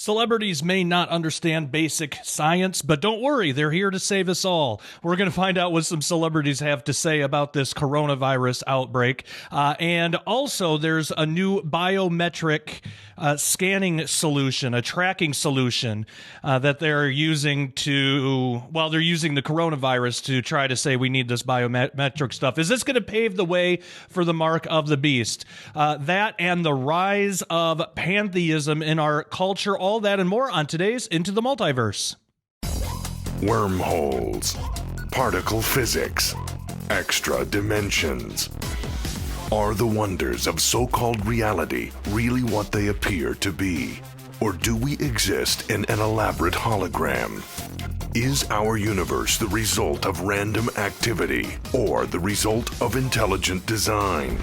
Celebrities may not understand basic science, but don't worry, they're here to save us all. We're going to find out what some celebrities have to say about this coronavirus outbreak. And also, there's a new biometric scanning solution, a tracking solution that they're using they're using the coronavirus to try to say we need this biometric stuff. Is this going to pave the way for the mark of the beast? That and the rise of pantheism in our culture, all that and more on today's Into the Multiverse. Wormholes, particle physics, extra dimensions. Are the wonders of so-called reality really what they appear to be? Or do we exist in an elaborate hologram? Is our universe the result of random activity or the result of intelligent design?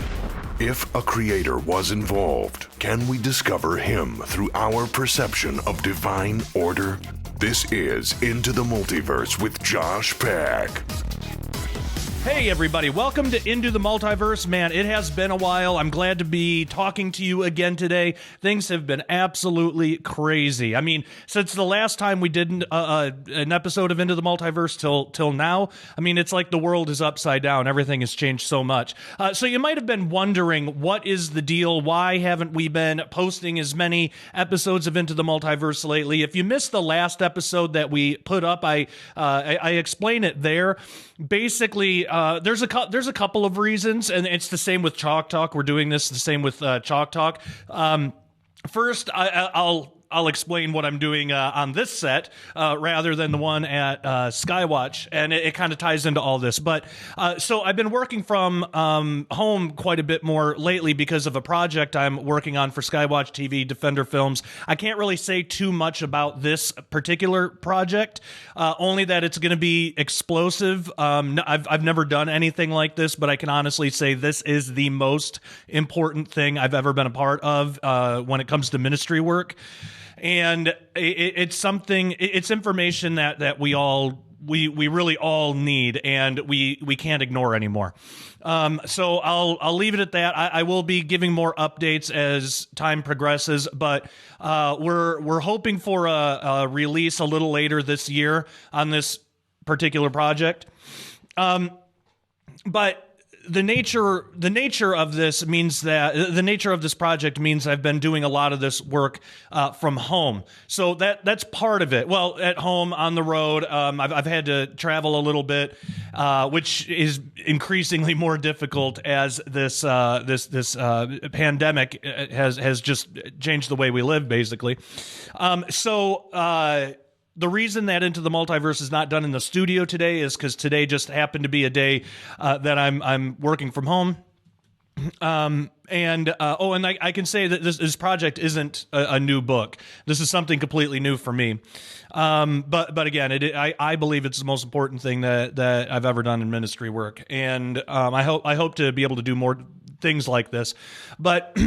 If a creator was involved, can we discover him through our perception of divine order? This is Into the Multiverse with Josh Peck. Hey everybody, welcome to Into the Multiverse. Man, it has been a while. I'm glad to be talking to you again today. Things have been absolutely crazy. I mean, since the last time we did an episode of Into the Multiverse till now, I mean, it's like the world is upside down. Everything has changed so much. So you might have been wondering, what is the deal? Why haven't we been posting as many episodes of Into the Multiverse lately? If you missed the last episode that we put up, I explain it there. Basically, there's a couple of reasons, and it's the same with Chalk Talk. We're doing this the same with Chalk Talk. First, I'll explain what I'm doing on this set rather than the one at Skywatch, and it kind of ties into all this. But so I've been working from home quite a bit more lately because of a project I'm working on for Skywatch TV, Defender Films. I can't really say too much about this particular project, only that it's going to be explosive. I've never done anything like this, but I can honestly say this is the most important thing I've ever been a part of when it comes to ministry work. And it's information that we really all need, and we can't ignore anymore. So I'll leave it at that. I will be giving more updates as time progresses, but we're hoping for a release a little later this year on this particular project. But the nature of this means that the nature of this project means I've been doing a lot of this work from home. So that's part of it. Well, at home, on the road, I've had to travel a little bit, which is increasingly more difficult as this pandemic has just changed the way we live, basically. The reason that Into the Multiverse is not done in the studio today is because today just happened to be a day that I'm working from home. And I can say that this project isn't a new book. This is something completely new for me. But again, I believe it's the most important thing that I've ever done in ministry work, and I hope to be able to do more things like this. But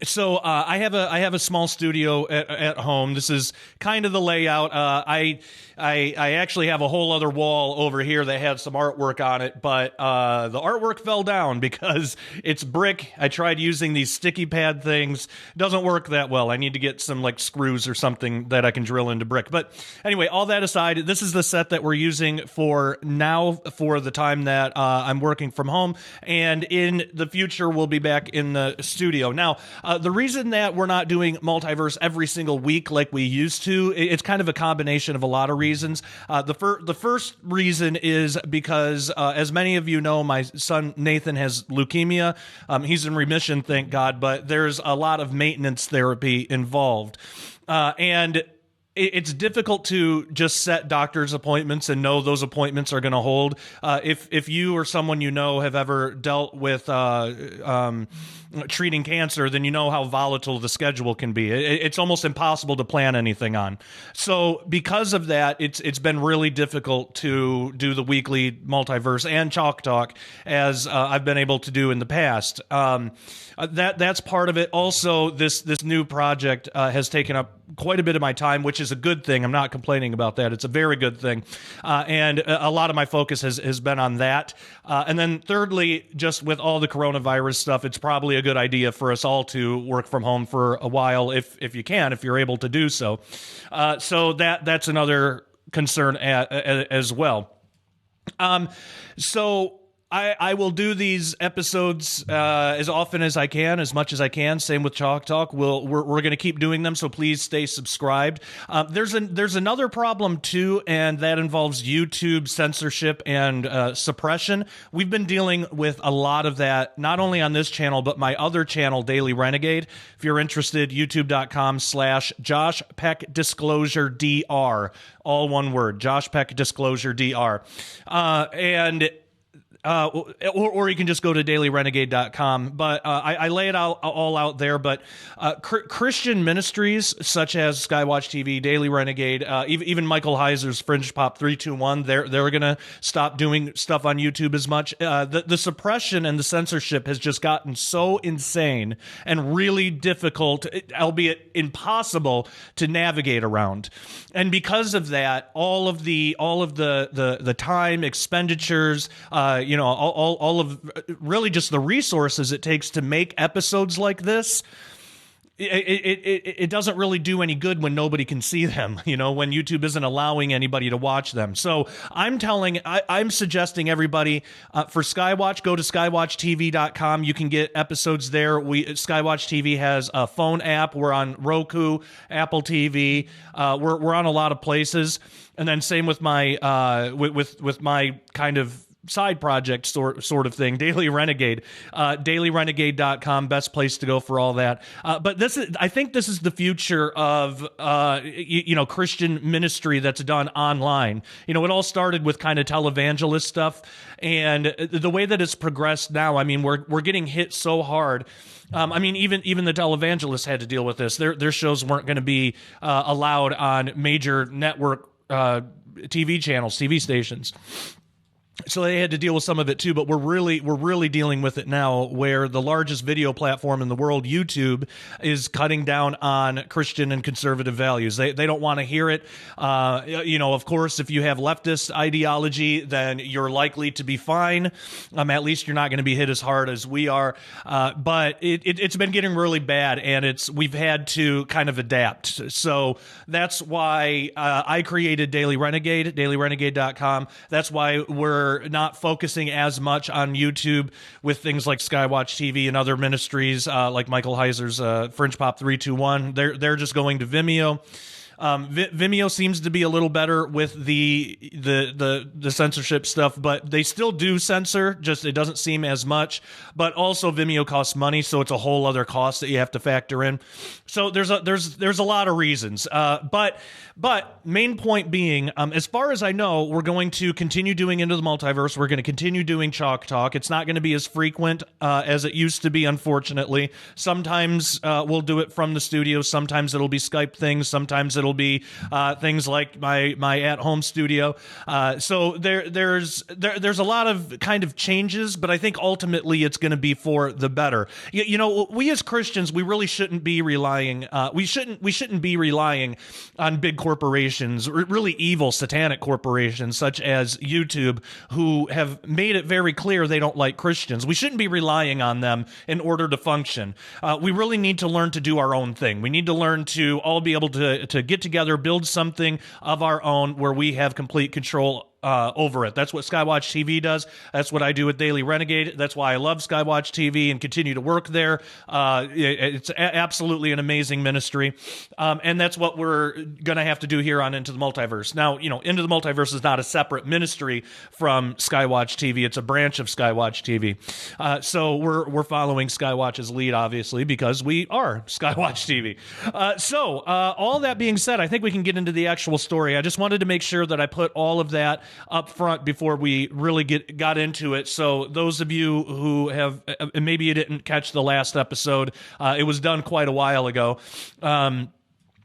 so I have a small studio at home. This is kind of the layout. I actually have a whole other wall over here that had some artwork on it, but the artwork fell down because it's brick. I tried using these sticky pad things. It doesn't work that well. I need to get some like screws or something that I can drill into brick. But anyway, all that aside, this is the set that we're using for now for the time that I'm working from home, and in the future we'll be back in the studio. Now, the reason that we're not doing Multiverse every single week like we used to, it's kind of a combination of a lot of reasons. The first reason is because, as many of you know, my son Nathan has leukemia. He's in remission, thank God, but there's a lot of maintenance therapy involved. And it's difficult to just set doctor's appointments and know those appointments are going to hold. If you or someone you know have ever dealt with treating cancer, then you know how volatile the schedule can be. It's almost impossible to plan anything on. So because of that, it's been really difficult to do the weekly Multiverse and Chalk Talk as I've been able to do in the past. That's part of it. Also, this new project has taken up quite a bit of my time, which is a good thing. I'm not complaining about that. It's a very good thing. And a lot of my focus has been on that. And then thirdly, just with all the coronavirus stuff, it's probably a good idea for us all to work from home for a while if you can, if you're able to do so. So that's another concern as well. So I will do these episodes as often as I can, as much as I can. Same with Chalk Talk. We're going to keep doing them, so please stay subscribed. There's another problem too, and that involves YouTube censorship and suppression. We've been dealing with a lot of that, not only on this channel, but my other channel, Daily Renegade. If you're interested, youtube.com/Josh Peck Disclosure DR, all one word, Josh Peck Disclosure DR, or you can just go to dailyrenegade.com. But I lay it all out there. But Christian ministries such as Skywatch TV, Daily Renegade, even Michael Heiser's Fringe Pop 321, they're going to stop doing stuff on YouTube as much. The suppression and the censorship has just gotten so insane and really difficult, albeit impossible, to navigate around. And because of that, all of the time expenditures, all of really just the resources it takes to make episodes like this, it doesn't really do any good when nobody can see them, when YouTube isn't allowing anybody to watch them. So I'm suggesting everybody for Skywatch, go to skywatchtv.com. You can get episodes there. Skywatch TV has a phone app. We're on Roku, Apple TV. We're on a lot of places. And then same with my with my kind of side project sort of thing, Daily Renegade, dailyrenegade.com, best place to go for all that. But I think this is the future of, Christian ministry that's done online. It all started with kind of televangelist stuff, and the way that it's progressed now, I mean, we're getting hit so hard. Even the televangelists had to deal with this. Their shows weren't going to be allowed on major network TV channels, TV stations. So they had to deal with some of it too, but we're really dealing with it now, where the largest video platform in the world, YouTube, is cutting down on Christian and conservative values. They don't want to hear it. Of course, if you have leftist ideology, then you're likely to be fine. At least you're not going to be hit as hard as we are. But it's been getting really bad, and we've had to kind of adapt. So that's why I created Daily Renegade, dailyrenegade.com. That's why we're not focusing as much on YouTube with things like Skywatch TV and other ministries like Michael Heiser's Fringe Pop 321. They're just going to Vimeo. Vimeo seems to be a little better with the censorship stuff, but they still do censor, just it doesn't seem as much. But also Vimeo costs money, so it's a whole other cost that you have to factor in. So there's a lot of reasons. But main point being, as far as I know, we're going to continue doing Into the Multiverse. We're going to continue doing Chalk Talk. It's not going to be as frequent as it used to be, unfortunately. Sometimes we'll do it from the studio. Sometimes it'll be Skype things. Sometimes it'll be things like my at-home studio. So there's a lot of kind of changes, but I think ultimately it's going to be for the better. We as Christians, we really shouldn't be relying. We shouldn't be relying on big corporations, really evil satanic corporations such as YouTube, who have made it very clear they don't like Christians. We shouldn't be relying on them in order to function. We really need to learn to do our own thing. We need to learn to all be able to get together, build something of our own where we have complete control over it. That's what Skywatch TV does. That's what I do with Daily Renegade. That's why I love Skywatch TV and continue to work there. It's absolutely an amazing ministry. And that's what we're going to have to do here on Into the Multiverse. Now, Into the Multiverse is not a separate ministry from Skywatch TV. It's a branch of Skywatch TV. So we're following Skywatch's lead, obviously, because we are Skywatch TV. So all that being said, I think we can get into the actual story. I just wanted to make sure that I put all of that up front before we really got into it. So those of you who have, maybe you didn't catch the last episode, it was done quite a while ago.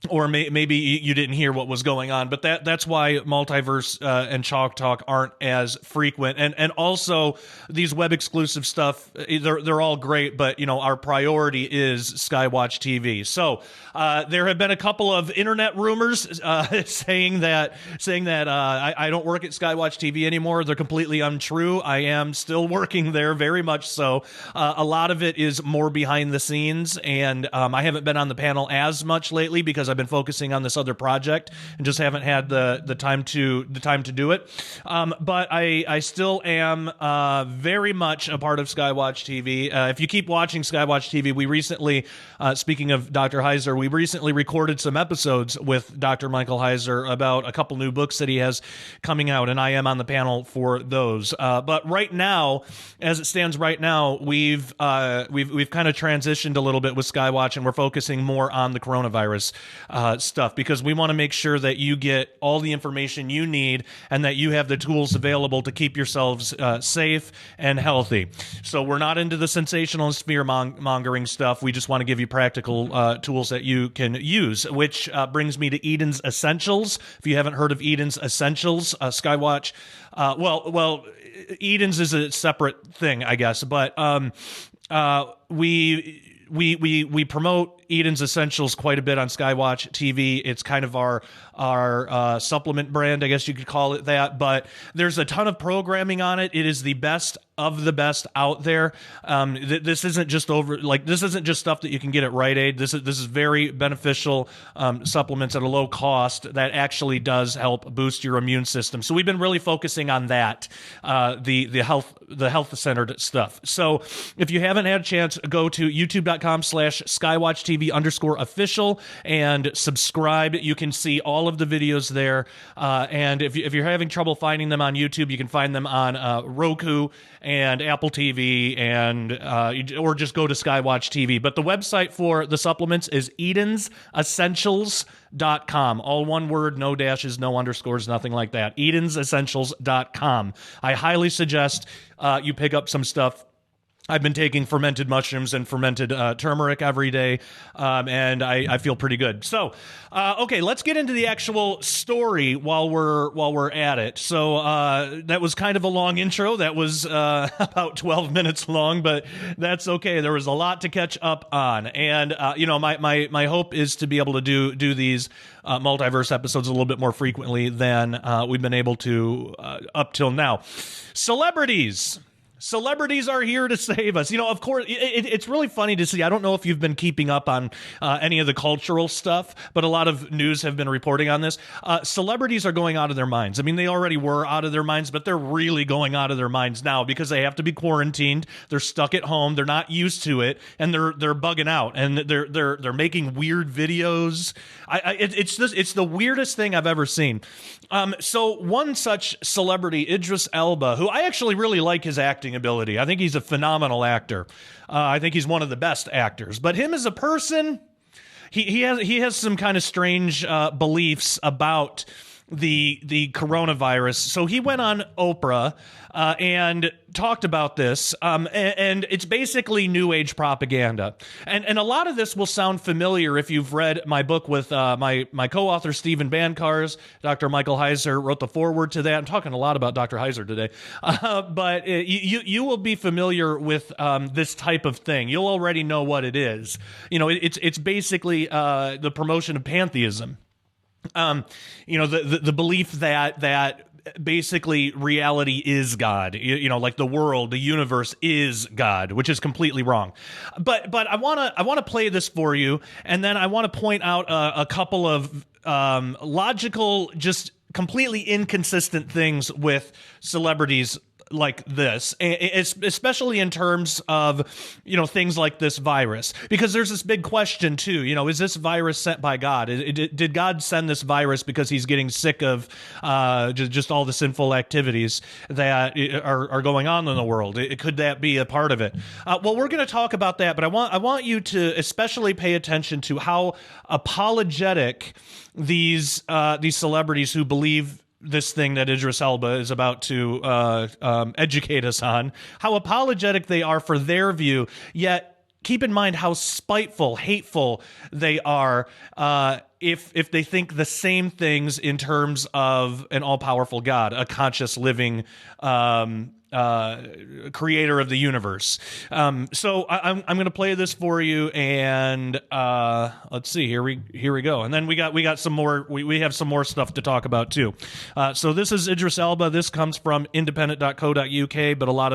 or maybe you didn't hear what was going on, but that's why Multiverse and Chalk Talk aren't as frequent, and also these web exclusive stuff. They're all great, but our priority is Skywatch TV. So there have been a couple of internet rumors saying that I don't work at Skywatch TV anymore. They're completely untrue. I am still working there, very much so. A lot of it is more behind the scenes, and I haven't been on the panel as much lately because I've been focusing on this other project and just haven't had the time to do it. But I still am very much a part of Skywatch TV. If you keep watching Skywatch TV, we recently, speaking of Dr. Heiser, we recently recorded some episodes with Dr. Michael Heiser about a couple new books that he has coming out, and I am on the panel for those. But right now, as it stands right now, we've kind of transitioned a little bit with Skywatch, and we're focusing more on the coronavirus stuff, because we want to make sure that you get all the information you need and that you have the tools available to keep yourselves safe and healthy. So we're not into the sensationalist fear-mongering stuff. We just want to give you practical tools that you can use, which brings me to Eden's Essentials. If you haven't heard of Eden's Essentials, Skywatch, well, Eden's is a separate thing, I guess, but we promote Eden's Essentials quite a bit on Skywatch TV. It's kind of our supplement brand, I guess you could call it that. But there's a ton of programming on it. It is the best of the best out there. This isn't just this isn't just stuff that you can get at Rite Aid. This is very beneficial supplements at a low cost that actually does help boost your immune system. So we've been really focusing on that, the health centered stuff. So if you haven't had a chance, go to youtube.com/skywatchtv_official and subscribe. You can see all of the videos there. And if you're having trouble finding them on YouTube, you can find them on Roku and Apple TV, and or just go to Skywatch TV. But the website for the supplements is edensessentials.com. All one word, no dashes, no underscores, nothing like that. edensessentials.com. I highly suggest you pick up some stuff. I've been taking fermented mushrooms and fermented turmeric every day, and I feel pretty good. So, okay, let's get into the actual story while we're at it. So that was kind of a long intro. That was about 12 minutes long, but that's okay. There was a lot to catch up on, and my hope is to be able to do these multiverse episodes a little bit more frequently than we've been able to up till now. Celebrities are here to save us. Of course, it's really funny to see. I don't know if you've been keeping up on any of the cultural stuff, but a lot of news have been reporting on this. Celebrities are going out of their minds. I mean, they already were out of their minds, but they're really going out of their minds now because they have to be quarantined. They're stuck at home. They're not used to it, and they're bugging out, and they're making weird videos. It's the weirdest thing I've ever seen. So one such celebrity, Idris Elba, who I actually really like his acting ability. I think he's a phenomenal actor. I think he's one of the best actors. But him as a person, he has some kind of strange beliefs about the coronavirus. So he went on Oprah and talked about this, and it's basically New Age propaganda. And a lot of this will sound familiar if you've read my book with my co-author, Stephen Bancars. Dr. Michael Heiser wrote the foreword to that. I'm talking a lot about Dr. Heiser today. But you will be familiar with this type of thing. You'll already know what it is. It's basically the promotion of pantheism. The belief that basically reality is God, like the world, the universe is God, which is completely wrong. But I want to play this for you, and then I want to point out a couple of logical, just completely inconsistent things with celebrities like this, especially in terms of, things like this virus, because there's this big question too, is this virus sent by God? Did God send this virus because he's getting sick of just all the sinful activities that are going on in the world? Could that be a part of it? Well, we're going to talk about that, but I want you to especially pay attention to how apologetic these celebrities who believe this thing that Idris Elba is about to educate us on, how apologetic they are for their view, yet keep in mind how spiteful, hateful they are if they think the same things in terms of an all-powerful God, a conscious living creator of the universe. So I'm going to play this for you, and let's see. Here we go. And then we got some more. We have some more stuff to talk about too. So this is Idris Elba. This comes from independent.co.uk, but a lot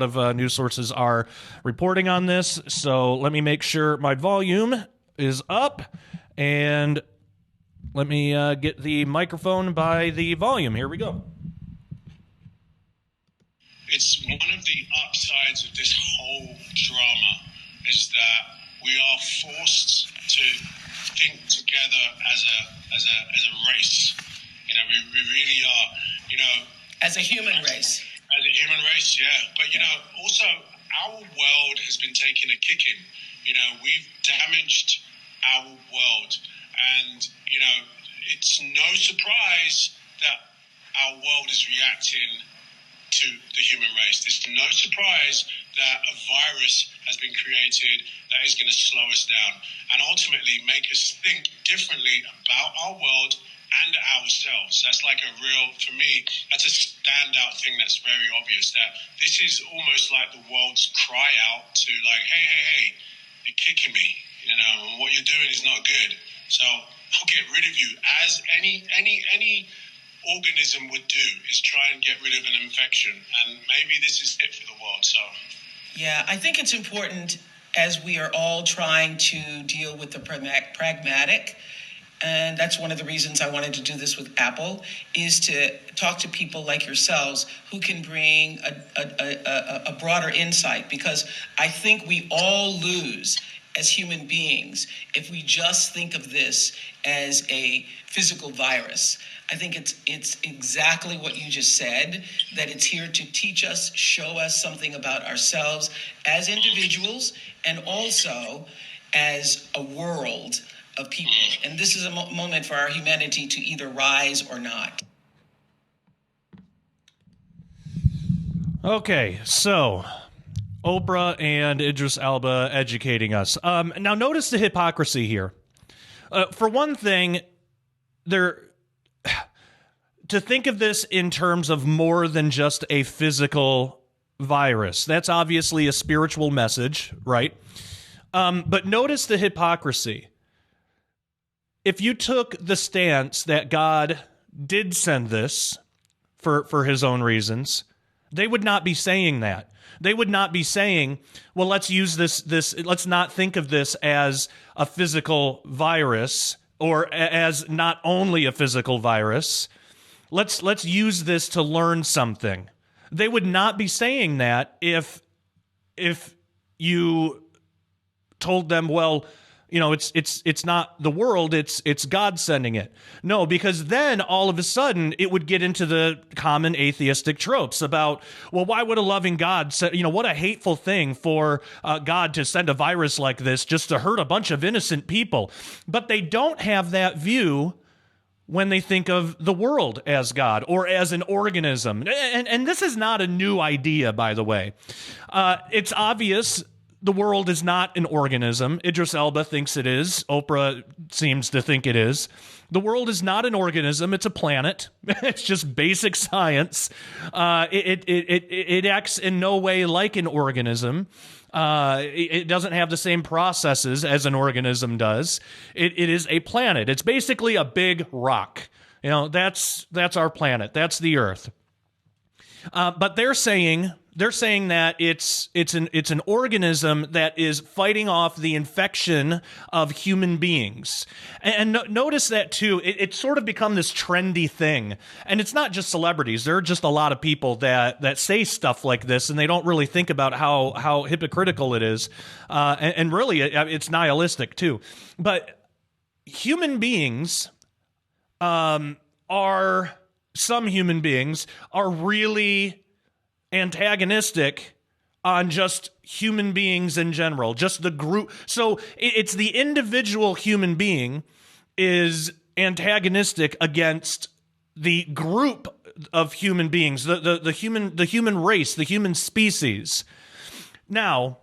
of news sources are reporting on this. So let me make sure my volume is up, and let me get the microphone by the volume. Here we go. It's one of the upsides of this whole drama is that we are forced to think together as a race. You know, we really are. You know, as a human race. As a human race, yeah. But you know, also our world has been taking a kicking. You know, we've damaged our world, and you know, it's no surprise that our world is reacting to the human race. There's no surprise that a virus has been created that is going to slow us down and ultimately make us think differently about our world and ourselves. That's like a real, for me, that's a standout thing that's very obvious, that this is almost like the world's cry out to like, hey, you're kicking me, you know, and what you're doing is not good. So I'll get rid of you, as any organism would do, is try and get rid of an infection, and maybe this is it for the world. So yeah, I think it's important, as we are all trying to deal with the pragmatic, and that's one of the reasons I wanted to do this with Apple, is to talk to people like yourselves who can bring a broader insight, because I think we all lose as human beings if we just think of this as a physical virus. I think it's exactly what you just said, that it's here to teach us, show us something about ourselves as individuals and also as a world of people. And this is a moment for our humanity to either rise or not. Okay, so Oprah and Idris Elba educating us. Now notice the hypocrisy here. For one thing, to think of this in terms of more than just a physical virus, that's obviously a spiritual message, right? But notice the hypocrisy. If you took the stance that God did send this for his own reasons, they would not be saying that. They would not be saying, well, let's use this, let's not think of this as a physical virus, or as not only a physical virus. Let's use this to learn something. They would not be saying that if you told them, well, you know, it's not the world, it's God sending it. No, because then all of a sudden it would get into the common atheistic tropes about, well, why would a loving God say, you know, what a hateful thing for God to send a virus like this just to hurt a bunch of innocent people. But they don't have that view when they think of the world as God or as an organism. And this is not a new idea, by the way. It's obvious the world is not an organism. Idris Elba thinks it is. Oprah seems to think it is. The world is not an organism. It's a planet. It's just basic science. It acts in no way like an organism. It doesn't have the same processes as an organism does. It is a planet. It's basically a big rock. You know, that's our planet. That's the Earth. But they're saying that it's an organism that is fighting off the infection of human beings. And notice that too. It's sort of become this trendy thing, and it's not just celebrities. There are just a lot of people that say stuff like this, and they don't really think about how hypocritical it is, and really it's nihilistic too. But human beings some human beings are really antagonistic on just human beings in general, just the group. So it's the individual human being is antagonistic against the group of human beings, the human race, the human species. Now,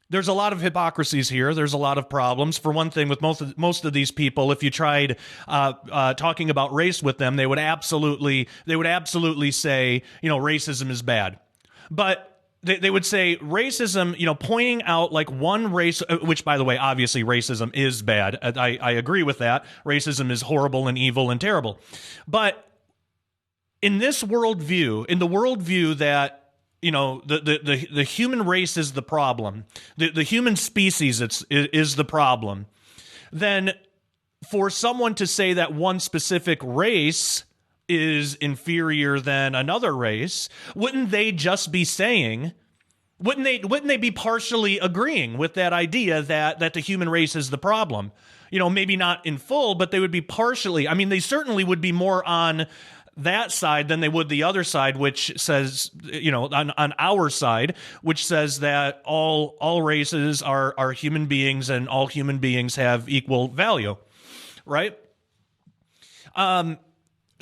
there's a lot of hypocrisies here. There's a lot of problems. For one thing, with most of these people, if you tried talking about race with them, they would absolutely say, racism is bad. But they would say racism, pointing out like one race, which, by the way, obviously racism is bad. I agree with that. Racism is horrible and evil and terrible. But in this worldview, in the worldview that the human race is the problem, the human species is the problem, then for someone to say that one specific race is inferior than another race, wouldn't they just be saying, wouldn't they be partially agreeing with that idea that the human race is the problem? Maybe not in full, but they would be partially. I mean, they certainly would be more on that side than they would the other side, which says, on our side, which says that all races are human beings and all human beings have equal value, right?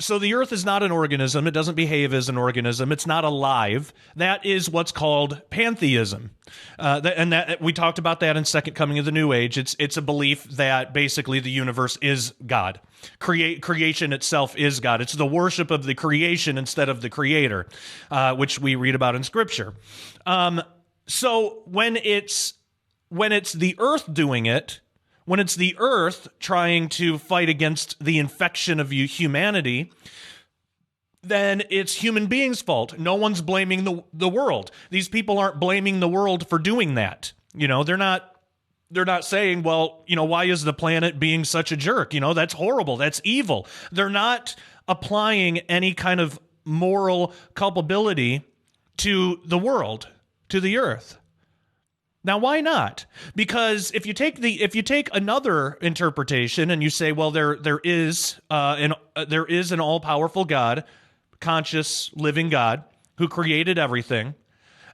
So the Earth is not an organism. It doesn't behave as an organism. It's not alive. That is what's called pantheism. And we talked about that in Second Coming of the New Age. It's a belief that basically the universe is God. Creation itself is God. It's the worship of the creation instead of the creator, which we read about in Scripture. So when it's the Earth doing it, when it's the Earth trying to fight against the infection of humanity, then it's human beings' fault. No one's blaming the world. These people aren't blaming the world for doing that. They're not saying, well, why is the planet being such a jerk? That's horrible. That's evil. They're not applying any kind of moral culpability to the world, to the Earth. Now, why not? Because if you take another interpretation and you say, well, there is an all-powerful God, conscious, living God who created everything,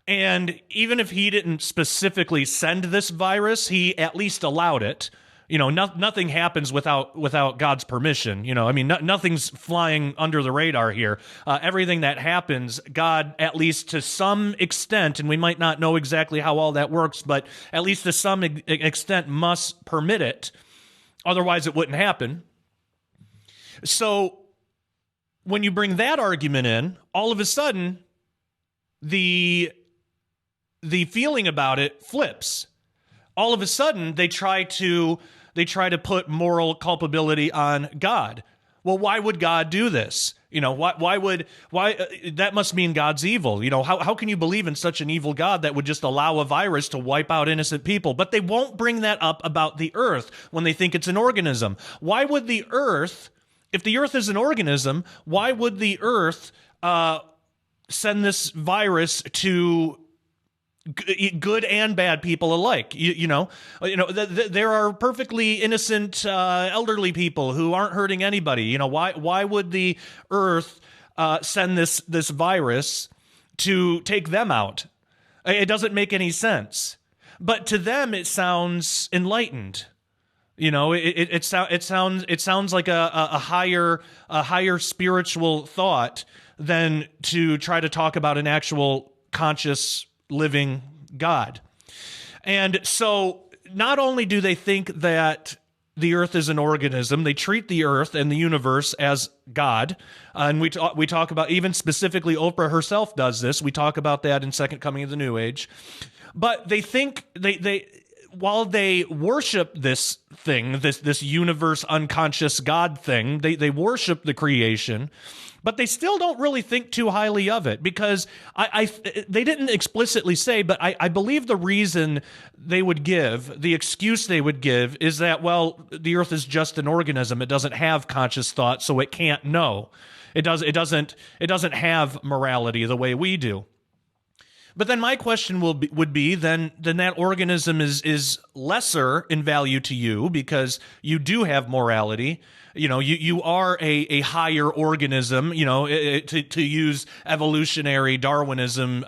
and even if he didn't specifically send this virus, he at least allowed it. Nothing happens without God's permission. Nothing's flying under the radar here. Everything that happens, God, at least to some extent, and we might not know exactly how all that works, but at least to some extent must permit it. Otherwise, it wouldn't happen. So when you bring that argument in, all of a sudden, the feeling about it flips. All of a sudden, they try to put moral culpability on God. Well, why would God do this? Why that must mean God's evil. How can you believe in such an evil God that would just allow a virus to wipe out innocent people? But they won't bring that up about the Earth when they think it's an organism. Why would the Earth, if the Earth is an organism, why would the Earth send this virus to good and bad people alike? There are perfectly innocent elderly people who aren't hurting anybody. Why would the Earth send this virus to take them out? It doesn't make any sense. But to them, it sounds enlightened. It sounds like a higher spiritual thought than to try to talk about an actual conscious living God. And so not only do they think that the Earth is an organism, they treat the Earth and the universe as God. And we talk about, even specifically Oprah herself does this. We talk about that in Second Coming of the New Age. But they think while they worship this thing, this universe unconscious God thing, they worship the creation. But they still don't really think too highly of it, because they didn't explicitly say, but I believe the reason they would give, the excuse they would give, is that, well, the Earth is just an organism. It doesn't have conscious thought, so it can't know. It doesn't have morality the way we do. But then my question would be then that organism is lesser in value to you because you do have morality. You are a higher organism, to use evolutionary Darwinism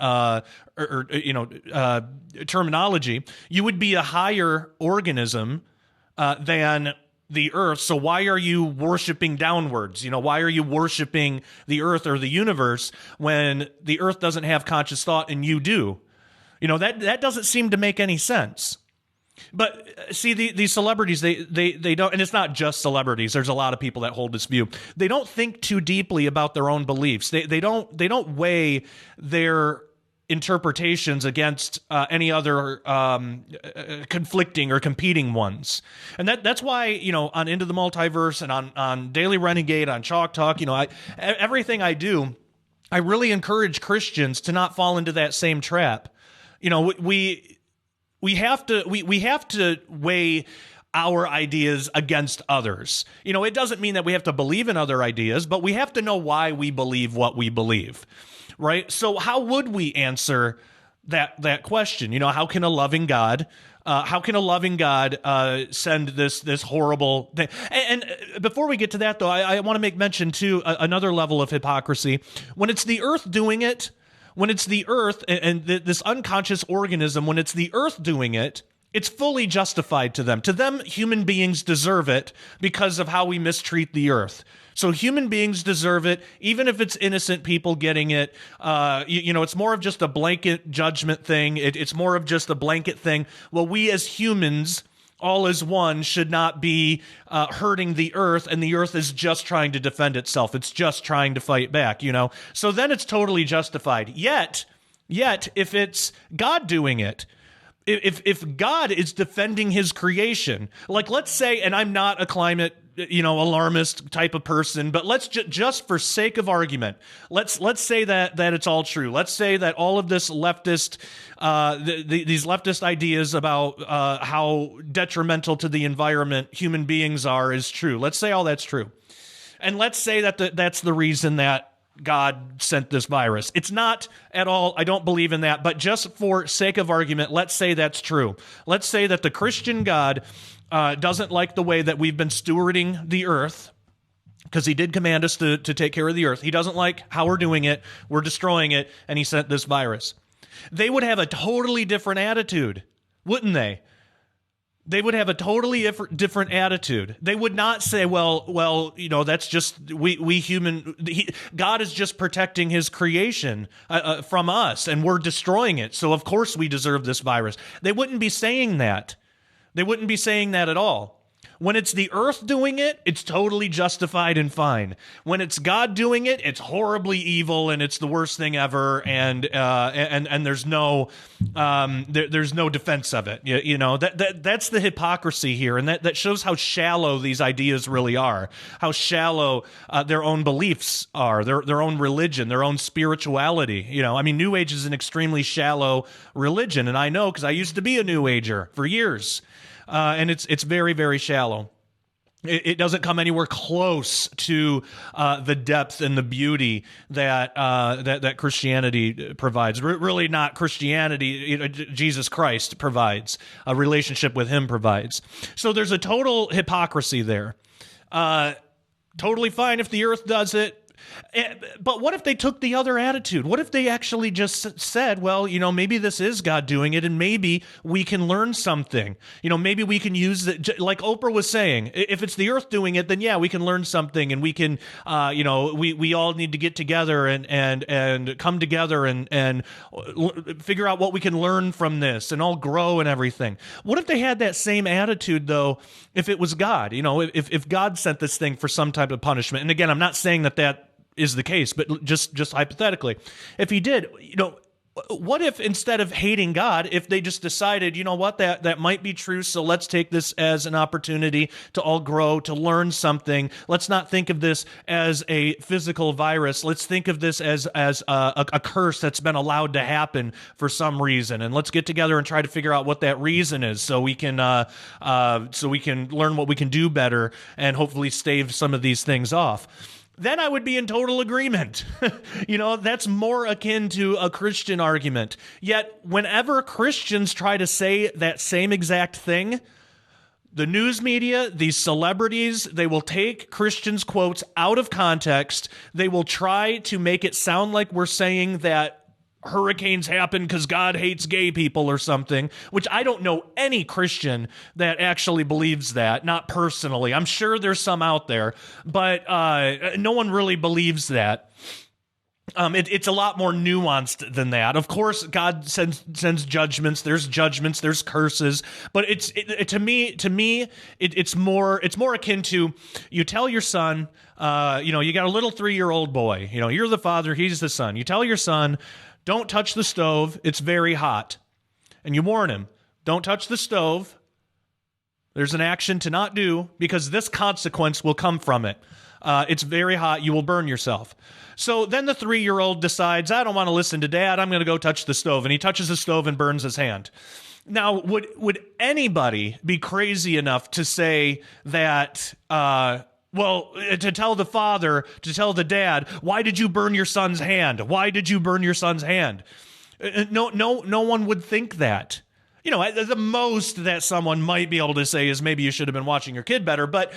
terminology. You would be a higher organism than the Earth. So why are you worshiping downwards? Why are you worshiping the Earth or the universe when the Earth doesn't have conscious thought and you do? That doesn't seem to make any sense. But see, these celebrities, they don't, and it's not just celebrities. There's a lot of people that hold this view. They don't think too deeply about their own beliefs. They don't weigh their interpretations against any other conflicting or competing ones. And that's why, on Into the Multiverse and on Daily Renegade, on Chalk Talk, everything I do, I really encourage Christians to not fall into that same trap. We have to weigh our ideas against others. It doesn't mean that we have to believe in other ideas, but we have to know why we believe what we believe, right? So how would we answer that question? How can a loving God send this horrible thing? And before we get to that, though, I want to make mention to another level of hypocrisy. When it's the earth doing it, when it's the earth and this unconscious organism, when it's the earth doing it, it's fully justified to them. To them, human beings deserve it because of how we mistreat the earth. So human beings deserve it, even if it's innocent people getting it. It's more of just a blanket judgment thing. It's more of just a blanket thing. Well, we as humans, all as one, should not be hurting the earth, and the earth is just trying to defend itself. It's just trying to fight back, So then it's totally justified. Yet, if it's God doing it, if God is defending his creation, like let's say, and I'm not a climate alarmist type of person, but let's just for sake of argument, let's say that it's all true. Let's say that all of this leftist, these leftist ideas about how detrimental to the environment human beings are is true. Let's say all that's true, and let's say that that's the reason that God sent this virus. It's not at all. I don't believe in that, but just for sake of argument, let's say that's true. Let's say that the Christian God doesn't like the way that we've been stewarding the earth, because he did command us to take care of the earth. He doesn't like how we're doing it. We're destroying it, and he sent this virus. They would have a totally different attitude, wouldn't they? They would have a totally different attitude. They would not say, well, that's just God is just protecting his creation from us, and we're destroying it. So of course we deserve this virus. They wouldn't be saying that. They wouldn't be saying that at all. When it's the earth doing it, it's totally justified and fine. When it's God doing it, it's horribly evil and it's the worst thing ever. And there's no defense of it. That's the hypocrisy here, and that shows how shallow these ideas really are. How shallow their own beliefs are, their own religion, their own spirituality. New Age is an extremely shallow religion, and I know because I used to be a New Ager for years. And it's very, very shallow. It doesn't come anywhere close to the depth and the beauty that Christianity provides. Really not Christianity. Jesus Christ provides. A relationship with him provides. So there's a total hypocrisy there. Totally fine if the earth does it. But what if they took the other attitude? What if they actually just said, well, maybe this is God doing it, and maybe we can learn something. Maybe we can use it, like Oprah was saying, if it's the earth doing it, then yeah, we can learn something, and we can, we all need to get together and come together and figure out what we can learn from this and all grow and everything. What if they had that same attitude, though, if it was God? If God sent this thing for some type of punishment. And again, I'm not saying that is the case, but just hypothetically, if he did, what if instead of hating God, if they just decided, that might be true, so let's take this as an opportunity to all grow, to learn something. Let's not think of this as a physical virus. Let's think of this as a curse that's been allowed to happen for some reason, and let's get together and try to figure out what that reason is, so we can learn what we can do better and hopefully stave some of these things off. Then I would be in total agreement. That's more akin to a Christian argument. Yet, whenever Christians try to say that same exact thing, the news media, these celebrities, they will take Christians' quotes out of context. They will try to make it sound like we're saying that hurricanes happen because God hates gay people or something, which I don't know any Christian that actually believes that, not personally. I'm sure there's some out there, but no one really believes that. It's a lot more nuanced than that. Of course, God sends judgments. There's judgments. There's curses. But to me, it's more akin to, you tell your son, you got a little 3-year-old boy. You're the father. He's the son. You tell your son, don't touch the stove. It's very hot. And you warn him, don't touch the stove. There's an action to not do because this consequence will come from it. It's very hot. You will burn yourself. So then the 3-year-old decides, I don't want to listen to Dad. I'm going to go touch the stove. And he touches the stove and burns his hand. Now, would anybody be crazy enough to say that, to tell the father, to tell the dad, why did you burn your son's hand? Why did you burn your son's hand? No one would think that. The most that someone might be able to say is maybe you should have been watching your kid better. But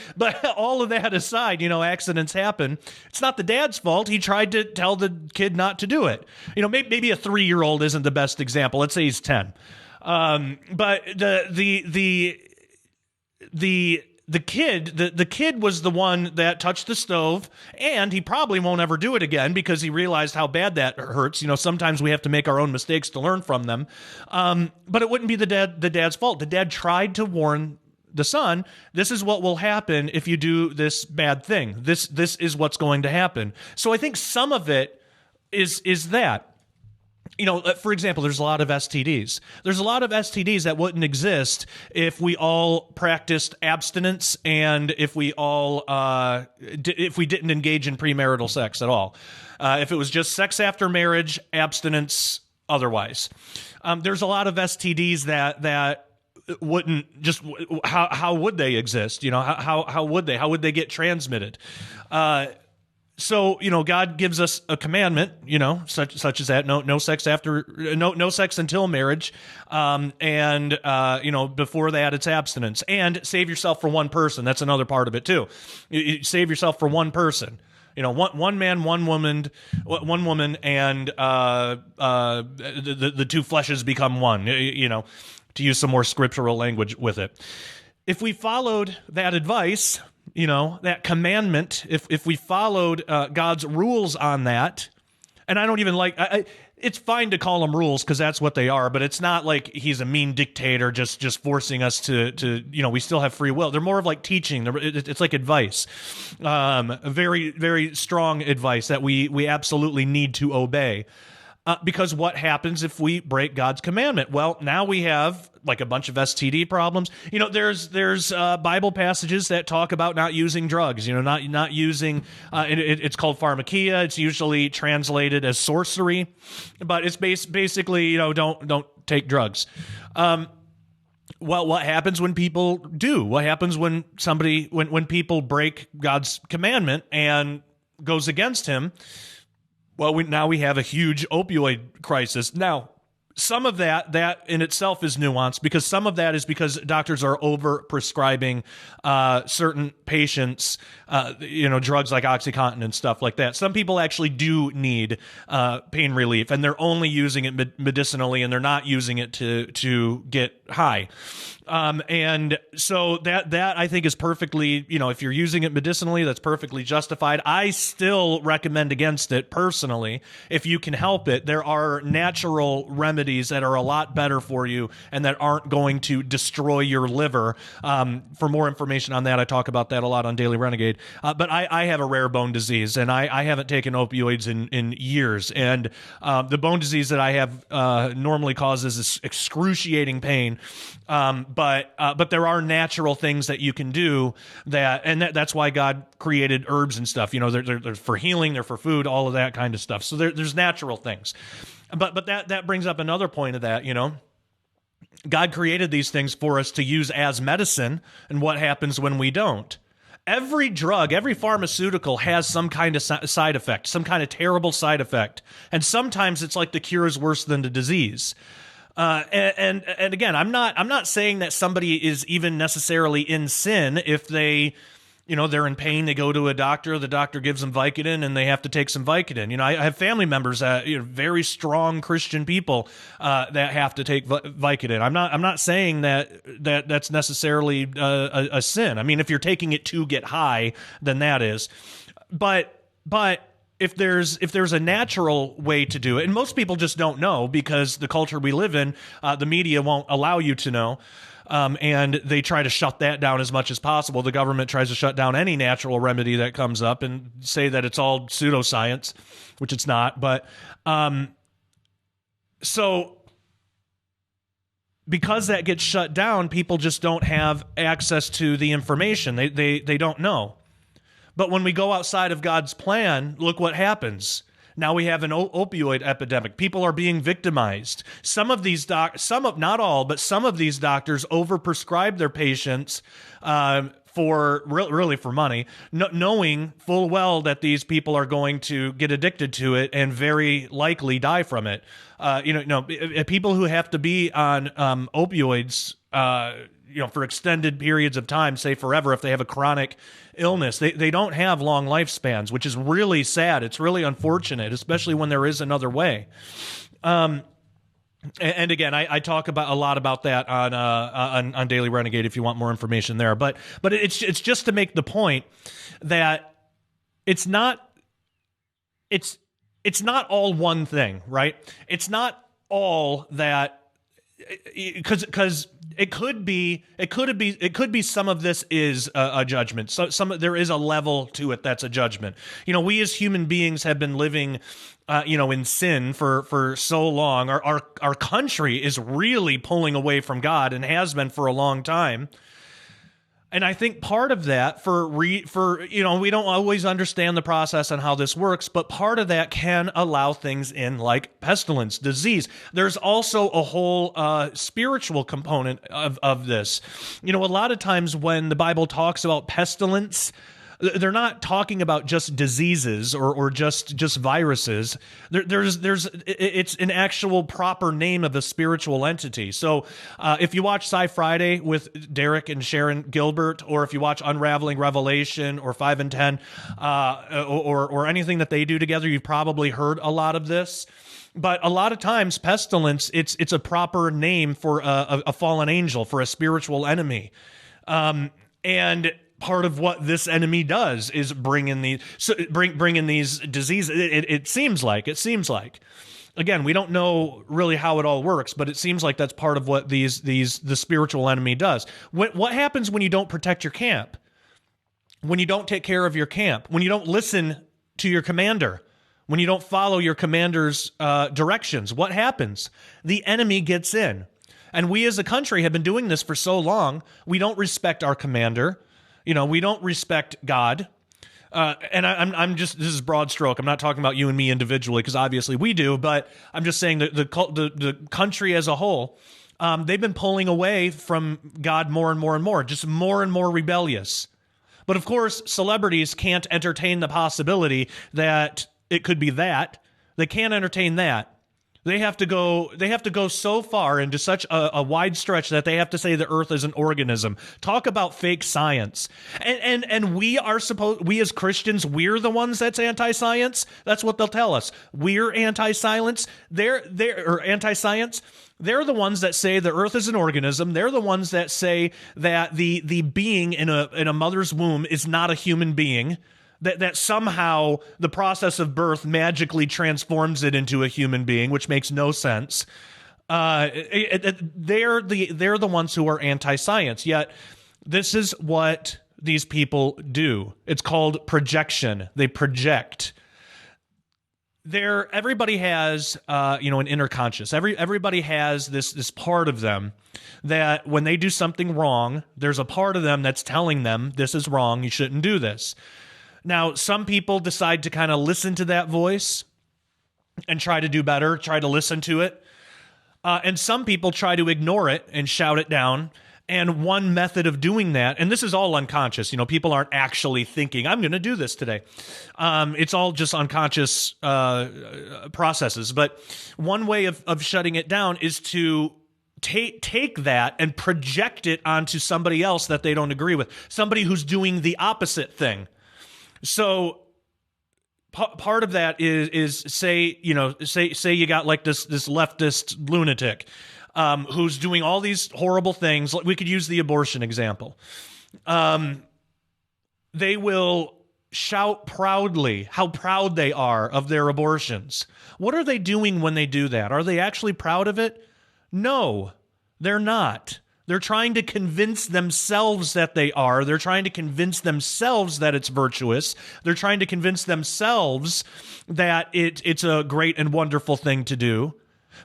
all of that aside, accidents happen. It's not the dad's fault. He tried to tell the kid not to do it. Maybe a 3-year-old isn't the best example. Let's say he's 10. But the kid was the one that touched the stove, and he probably won't ever do it again because he realized how bad that hurts. Sometimes we have to make our own mistakes to learn from them. But it wouldn't be the dad's fault. The dad tried to warn the son, this is what will happen if you do this bad thing. This is what's going to happen. So I think some of it is that. For example, there's a lot of STDs. There's a lot of STDs that wouldn't exist if we all practiced abstinence and if we all if we didn't engage in premarital sex at all. If it was just sex after marriage, abstinence otherwise. There's a lot of STDs that wouldn't just, how would they exist? How would they get transmitted? So, God gives us a commandment, such as that, no sex no sex until marriage. Before that it's abstinence, and save yourself for one person. That's another part of it too. You save yourself for one person, one man, one woman, and, the two fleshes become one, to use some more scriptural language with it. If we followed that advice, that commandment, if we followed God's rules on that, and I don't even it's fine to call them rules because that's what they are, but it's not like he's a mean dictator just forcing us to we still have free will. They're more of like teaching. It's like advice, very, very strong advice that we absolutely need to obey. Because what happens if we break God's commandment? Well, now we have like a bunch of STD problems. There's Bible passages that talk about not using drugs. Not using. It's called pharmakia. It's usually translated as sorcery, but it's basically don't take drugs. Well, what happens when people do? What happens when when people break God's commandment and goes against Him? Well, now we have a huge opioid crisis. Now, some of that in itself is nuanced because some of that is because doctors are over-prescribing certain patients, drugs like OxyContin and stuff like that. Some people actually do need pain relief, and they're only using it medicinally, and they're not using it to get high. And so that I think is perfectly, if you're using it medicinally, that's perfectly justified. I still recommend against it personally, if you can help it. There are natural remedies that are a lot better for you and that aren't going to destroy your liver. For more information on that, I talk about that a lot on Daily Renegade. But I have a rare bone disease, and I haven't taken opioids in years. And the bone disease that I have normally causes excruciating pain. But there are natural things that you can do that's why God created herbs and stuff. They're for healing, they're for food, all of that kind of stuff. So there's natural things. But that brings up another point of that, God created these things for us to use as medicine, and what happens when we don't? Every drug, every pharmaceutical has some kind of side effect, some kind of terrible side effect. And sometimes it's like the cure is worse than the disease. And again, I'm not saying that somebody is even necessarily in sin if they, they're in pain, they go to a doctor, the doctor gives them Vicodin, and they have to take some Vicodin. I have family members that, very strong Christian people, that have to take Vicodin. I'm not saying that's necessarily a sin. I mean, if you're taking it to get high, then that is. But if there's a natural way to do it, and most people just don't know because the culture we live in, the media won't allow you to know. And they try to shut that down as much as possible. The government tries to shut down any natural remedy that comes up and say that it's all pseudoscience, which it's not. But so because that gets shut down, people just don't have access to the information. They don't know. But when we go outside of God's plan, look what happens. Now we have an opioid epidemic. People are being victimized. Some of these not all, but some of these doctors overprescribe their patients really for money, knowing full well that these people are going to get addicted to it and very likely die from it. People who have to be on opioids, for extended periods of time, say forever, if they have a chronic illness, they don't have long lifespans, which is really sad. It's really unfortunate, especially when there is another way. And again, I talk about a lot about that on Daily Renegade if you want more information there. But it's just to make the point that it's not all one thing, right? It's not all that, because it could be some of this is a judgment. So there is a level to it that's a judgment. We as human beings have been living in sin for so long. Our country is really pulling away from God and has been for a long time. And I think part of that we don't always understand the process and how this works, but part of that can allow things in like pestilence, disease. There's also a whole spiritual component of this. A lot of times when the Bible talks about pestilence, they're not talking about just diseases or just viruses. It's an actual proper name of a spiritual entity. So if you watch Sci Friday with Derek and Sharon Gilbert, or if you watch Unraveling Revelation or 5 and 10, or anything that they do together, you've probably heard a lot of this. But a lot of times, pestilence, it's a proper name for a fallen angel, for a spiritual enemy. And part of what this enemy does is bring in these diseases. It seems like. Again, we don't know really how it all works, but it seems like that's part of what the spiritual enemy does. What happens when you don't protect your camp? When you don't take care of your camp? When you don't listen to your commander? When you don't follow your commander's directions? What happens? The enemy gets in. And we as a country have been doing this for so long. We don't respect our commander. We don't respect God. And I'm just, this is broad stroke. I'm not talking about you and me individually, because obviously we do, but I'm just saying that the country as a whole, they've been pulling away from God more and more and more, just more and more rebellious. But of course, celebrities can't entertain the possibility that it could be that. They can't entertain that. They have to go so far into such a wide stretch that they have to say the earth is an organism. Talk about fake science. And we as Christians, we're the ones that's anti-science. That's what they'll tell us. We're anti-science. They're anti-science. They're the ones that say the earth is an organism. They're the ones that say that the being in a mother's womb is not a human being. That somehow the process of birth magically transforms it into a human being, which makes no sense. They're the ones who are anti-science. Yet this is what these people do. It's called projection. They project. Everybody has an inner conscious. Everybody has this part of them that when they do something wrong, there's a part of them that's telling them this is wrong. You shouldn't do this. Now, some people decide to kind of listen to that voice and try to do better, try to listen to it. And some people try to ignore it and shout it down. And one method of doing that, and this is all unconscious, people aren't actually thinking, I'm going to do this today. It's all just unconscious processes. But one way of shutting it down is to take that and project it onto somebody else that they don't agree with, somebody who's doing the opposite thing. So part of that is say you got like this leftist lunatic who's doing all these horrible things. We could use the abortion example. They will shout proudly how proud they are of their abortions. What are they doing when they do that? Are they actually proud of it? No, they're not. They're trying to convince themselves that they are. They're trying to convince themselves that it's virtuous. They're trying to convince themselves that it's a great and wonderful thing to do.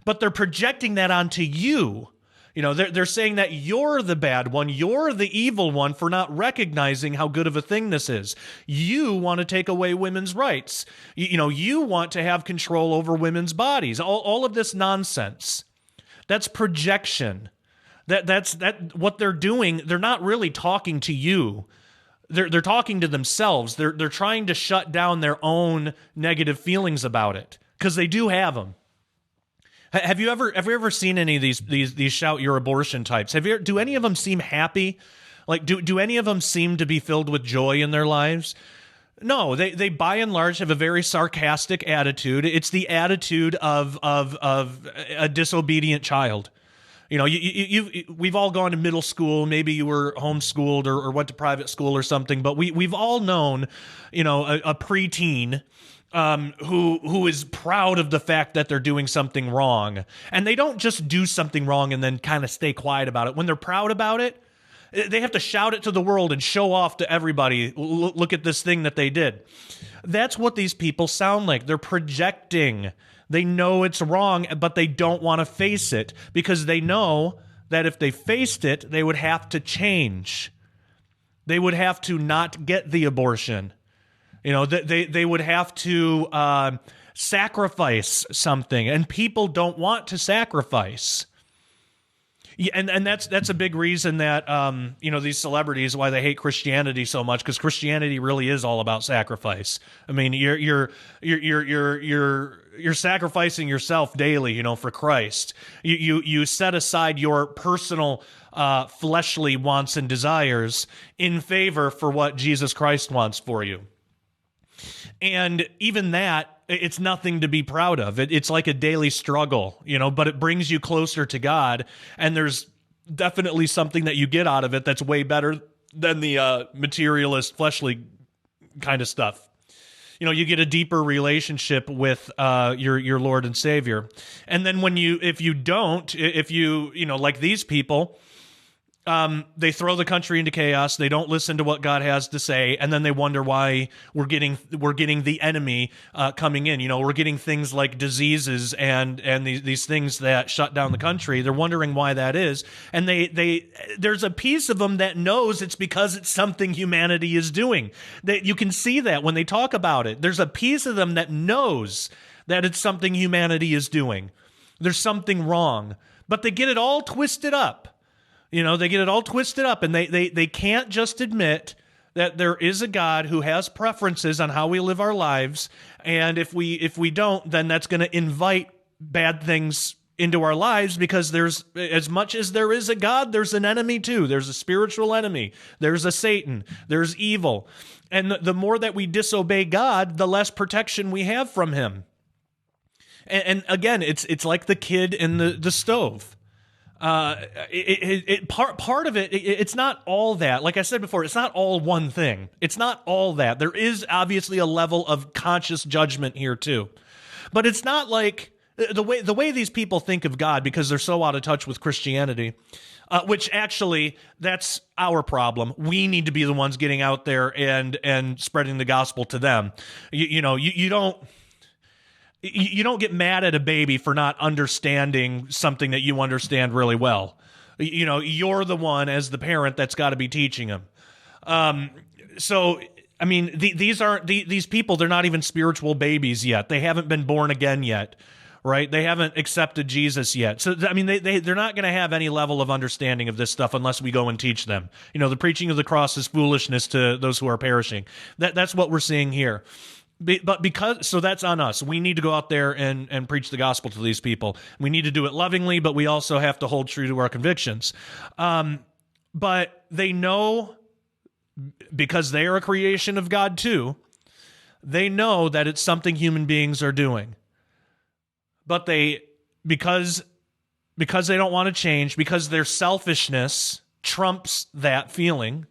But they're projecting that onto you. You know, they're saying that you're the bad one, you're the evil one for not recognizing how good of a thing this is. You want to take away women's rights. You want to have control over women's bodies. All of this nonsense. That's projection. That's what they're doing. They're not really talking to you. They're talking to themselves. They're trying to shut down their own negative feelings about it, because they do have them. Have you ever seen any of these shout your abortion types? Do any of them seem happy? Like, do any of them seem to be filled with joy in their lives? No, they by and large have a very sarcastic attitude. It's the attitude of a disobedient child. You know, we've all gone to middle school. Maybe you were homeschooled or went to private school or something. But we've all known, a preteen who is proud of the fact that they're doing something wrong. And they don't just do something wrong and then kind of stay quiet about it. When they're proud about it, they have to shout it to the world and show off to everybody. Look at this thing that they did. That's what these people sound like. They're projecting. They know it's wrong, but they don't want to face it because they know that if they faced it, they would have to change. They would have to not get the abortion. They would have to sacrifice something, and people don't want to sacrifice. Yeah, and that's a big reason that these celebrities, why they hate Christianity so much, because Christianity really is all about sacrifice. I mean, you're sacrificing yourself daily, for Christ. You set aside your personal fleshly wants and desires in favor for what Jesus Christ wants for you. And even that, it's nothing to be proud of. It's like a daily struggle, but it brings you closer to God. And there's definitely something that you get out of it that's way better than the materialist, fleshly kind of stuff. You get a deeper relationship with your Lord and Savior. And then if you like these people, they throw the country into chaos. They don't listen to what God has to say, and then they wonder why we're getting the enemy coming in. We're getting things like diseases and these things that shut down the country. They're wondering why that is, and there's a piece of them that knows it's because it's something humanity is doing. That you can see that when they talk about it. There's a piece of them that knows that it's something humanity is doing. There's something wrong, but they get it all twisted up. They get it all twisted up, and they can't just admit that there is a God who has preferences on how we live our lives, and if we don't, then that's going to invite bad things into our lives, because there's, as much as there is a God, there's an enemy too. There's a spiritual enemy. There's a Satan. There's evil. And the more that we disobey God, the less protection we have from him. And again, it's like the kid in the stove. Part of it, it's not all that. Like I said before, it's not all one thing. It's not all that. There is obviously a level of conscious judgment here too, but it's not like the way these people think of God, because they're so out of touch with Christianity. Which actually, that's our problem. We need to be the ones getting out there and spreading the gospel to them. You don't get mad at a baby for not understanding something that you understand really well. You're the one as the parent that's got to be teaching them. So, I mean, these people, they're not even spiritual babies yet. They haven't been born again yet, right? They haven't accepted Jesus yet. So, I mean, they're not going to have any level of understanding of this stuff unless we go and teach them. The preaching of the cross is foolishness to those who are perishing. That's what we're seeing here. But so that's on us. We need to go out there and preach the gospel to these people. We need to do it lovingly, but we also have to hold true to our convictions. But they know, because they are a creation of God too, they know that it's something human beings are doing. But because they don't want to change, because their selfishness trumps that feeling,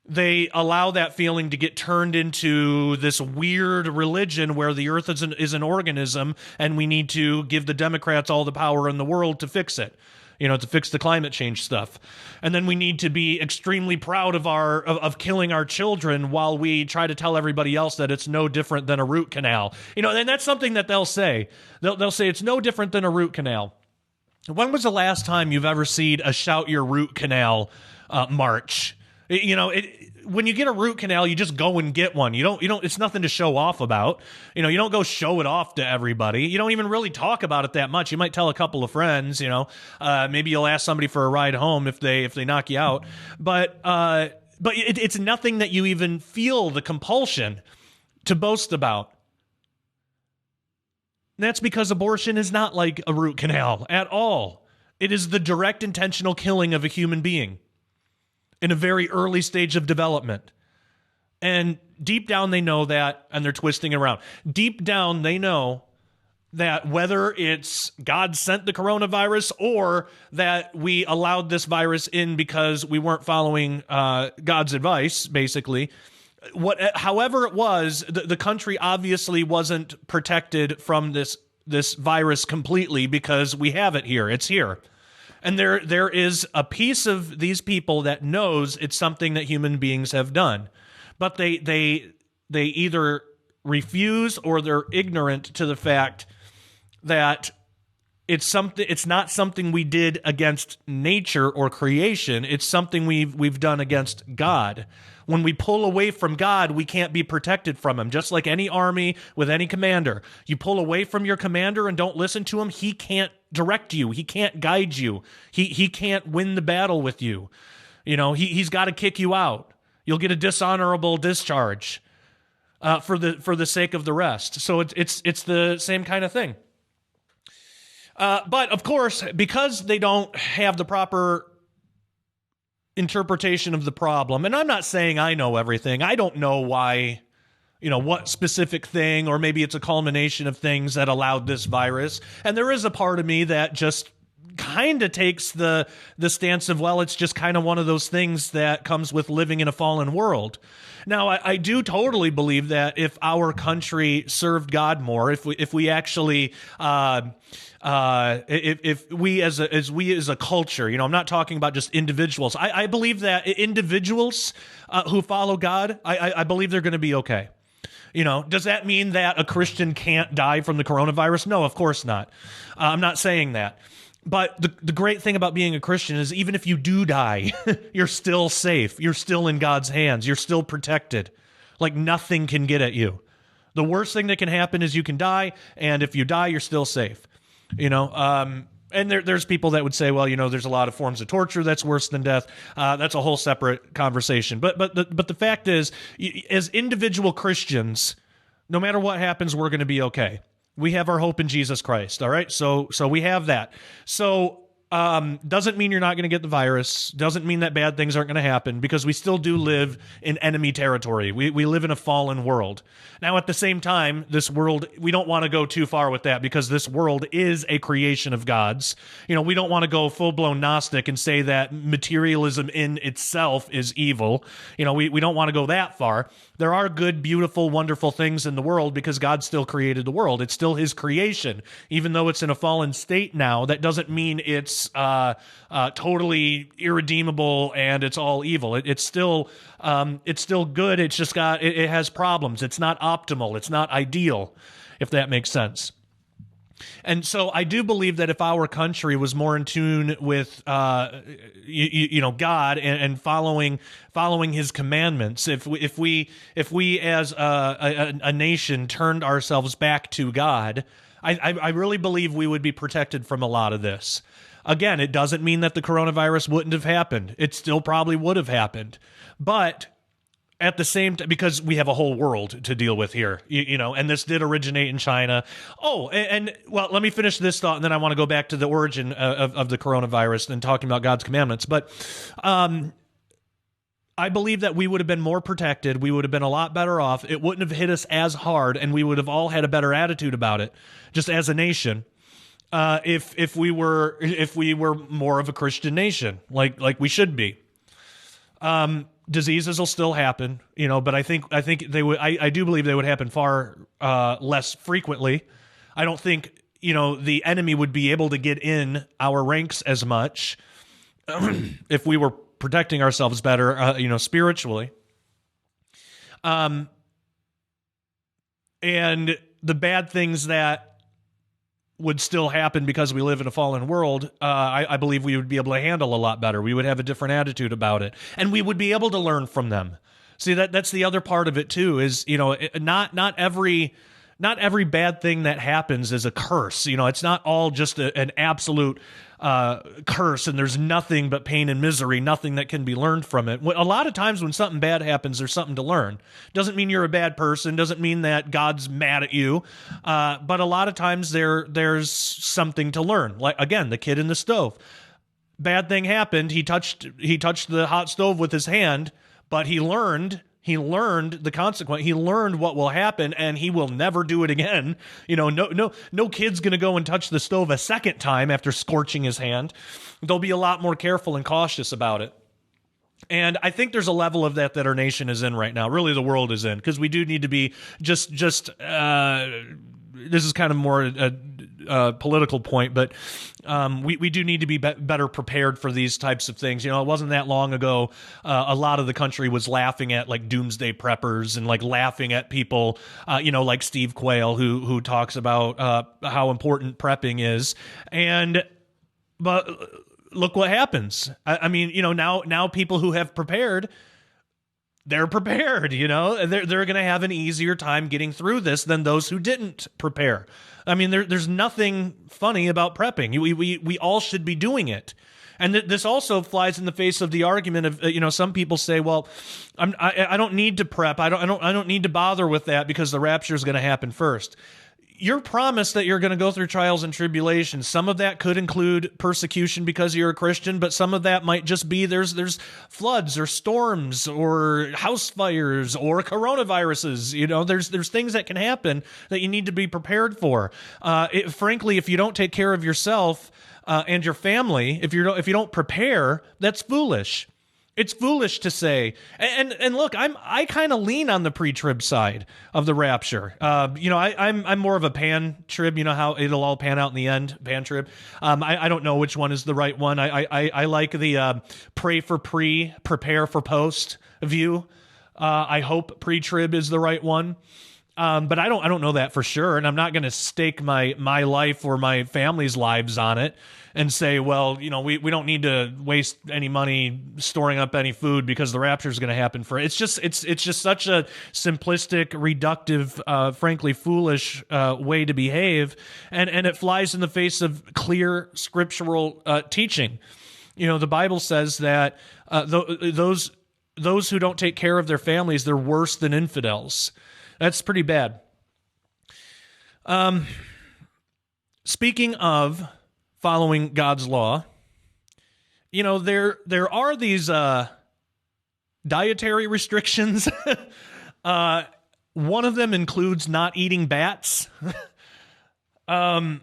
they allow that feeling to get turned into this weird religion where the earth is an organism and we need to give the Democrats all the power in the world to fix it, to fix the climate change stuff. And then we need to be extremely proud of killing our children while we try to tell everybody else that it's no different than a root canal. And that's something that they'll say. They'll say it's no different than a root canal. When was the last time you've ever seen a Shout Your Root Canal march? When you get a root canal, you just go and get one. You don't, it's nothing to show off about. You don't go show it off to everybody. You don't even really talk about it that much. You might tell a couple of friends, maybe you'll ask somebody for a ride home if they knock you out. But it's nothing that you even feel the compulsion to boast about. And that's because abortion is not like a root canal at all. It is the direct intentional killing of a human being in a very early stage of development. And deep down they know that, and they're twisting it around. Deep down they know that whether it's God sent the coronavirus or that we allowed this virus in because we weren't following God's advice, basically, however it was, the country obviously wasn't protected from this virus completely because we have it here. It's here. And there is a piece of these people that knows it's something that human beings have done, but they either refuse or they're ignorant to the fact that it's not something we did against nature or creation. It's something we've done against God. When we pull away from God, we can't be protected from him. Just like any army with any commander. You pull away from your commander and don't listen to him, he can't direct you. He can't guide you. He can't win the battle with you. He's got to kick you out. You'll get a dishonorable discharge for the sake of the rest. So it's the same kind of thing. But of course, because they don't have the proper interpretation of the problem, and I'm not saying I know everything. I don't know why, what specific thing, or maybe it's a culmination of things that allowed this virus. And there is a part of me that just kind of takes the stance of, well, it's just kind of one of those things that comes with living in a fallen world. Now, I do totally believe that if our country served God more, if we actually, if we as a culture, I'm not talking about just individuals. I believe that individuals who follow God, I believe they're going to be okay. Does that mean that a Christian can't die from the coronavirus? No, of course not. I'm not saying that. But the great thing about being a Christian is even if you do die, you're still safe. You're still in God's hands. You're still protected. Like nothing can get at you. The worst thing that can happen is you can die, and if you die, you're still safe. And there's people that would say, well, there's a lot of forms of torture that's worse than death. That's a whole separate conversation. But the fact is, as individual Christians, no matter what happens, we're going to be okay. We have our hope in Jesus Christ, all right? So we have that. So doesn't mean you're not going to get the virus. Doesn't mean that bad things aren't going to happen, because we still do live in enemy territory. We live in a fallen world. Now, at the same time, this world, we don't want to go too far with that, because this world is a creation of God's. We don't want to go full-blown Gnostic and say that materialism in itself is evil. We don't want to go that far. There are good, beautiful, wonderful things in the world because God still created the world. It's still his creation. Even though it's in a fallen state now, that doesn't mean it's totally irredeemable and it's all evil. It's still good. It's just it has problems. It's not optimal. It's not ideal, if that makes sense. And so I do believe that if our country was more in tune with, God and following his commandments, if we as a nation turned ourselves back to God, I really believe we would be protected from a lot of this. Again, it doesn't mean that the coronavirus wouldn't have happened. It still probably would have happened. But at the same time, because we have a whole world to deal with here, and this did originate in China. Oh, and well, let me finish this thought, and then I want to go back to the origin of the coronavirus and talking about God's commandments. But I believe that we would have been more protected. We would have been a lot better off. It wouldn't have hit us as hard, and we would have all had a better attitude about it, just as a nation. If we were more of a Christian nation, like we should be. Diseases will still happen, but I think they would. I do believe they would happen far less frequently. I don't think the enemy would be able to get in our ranks as much if we were protecting ourselves better, spiritually. And the bad things that would still happen because we live in a fallen world, I believe we would be able to handle a lot better. We would have a different attitude about it, and we would be able to learn from them. See, that's the other part of it too, is, not every bad thing that happens is a curse. It's not all just an absolute curse, and there's nothing but pain and misery, nothing that can be learned from it. A lot of times when something bad happens, there's something to learn. Doesn't mean you're a bad person, doesn't mean that God's mad at you, but a lot of times there's something to learn. Like, again, the kid in the stove. Bad thing happened, he touched the hot stove with his hand, but he learned the consequence. He learned what will happen, and he will never do it again. No kid's going to go and touch the stove a second time after scorching his hand. They'll be a lot more careful and cautious about it. And I think there's a level of that our nation is in right now. Really, the world is in, because we do need to be this is kind of more a political point, but we do need to be better prepared for these types of things. It wasn't that long ago, a lot of the country was laughing at like doomsday preppers and like laughing at people, like Steve Quayle, who talks about how important prepping is. But look what happens. I mean, now people who have prepared, they're prepared, they're going to have an easier time getting through this than those who didn't prepare. I mean, there's nothing funny about prepping. We all should be doing it. And this also flies in the face of the argument of, some people say, well, I don't need to prep. I don't need to bother with that because the rapture is going to happen first. You're promised that you're going to go through trials and tribulations. Some of that could include persecution because you're a Christian, but some of that might just be there's floods or storms or house fires or coronaviruses. There's things that can happen that you need to be prepared for. Frankly, if you don't take care of yourself and your family, if you don't prepare, that's foolish. It's foolish to say, and look, I kind of lean on the pre-trib side of the rapture. I'm more of a pan-trib. You know how it'll all pan out in the end, pan-trib. I don't know which one is the right one. I like the pray for pre, prepare for post view. I hope pre-trib is the right one. But I don't know that for sure, and I'm not going to stake my life or my family's lives on it and say, well, we don't need to waste any money storing up any food because the rapture is going to happen for it. It's just such a simplistic, reductive, frankly foolish way to behave, and it flies in the face of clear scriptural teaching. The Bible says that those who don't take care of their families, they're worse than infidels. That's pretty bad. Speaking of following God's law, there are these dietary restrictions. One of them includes not eating bats. I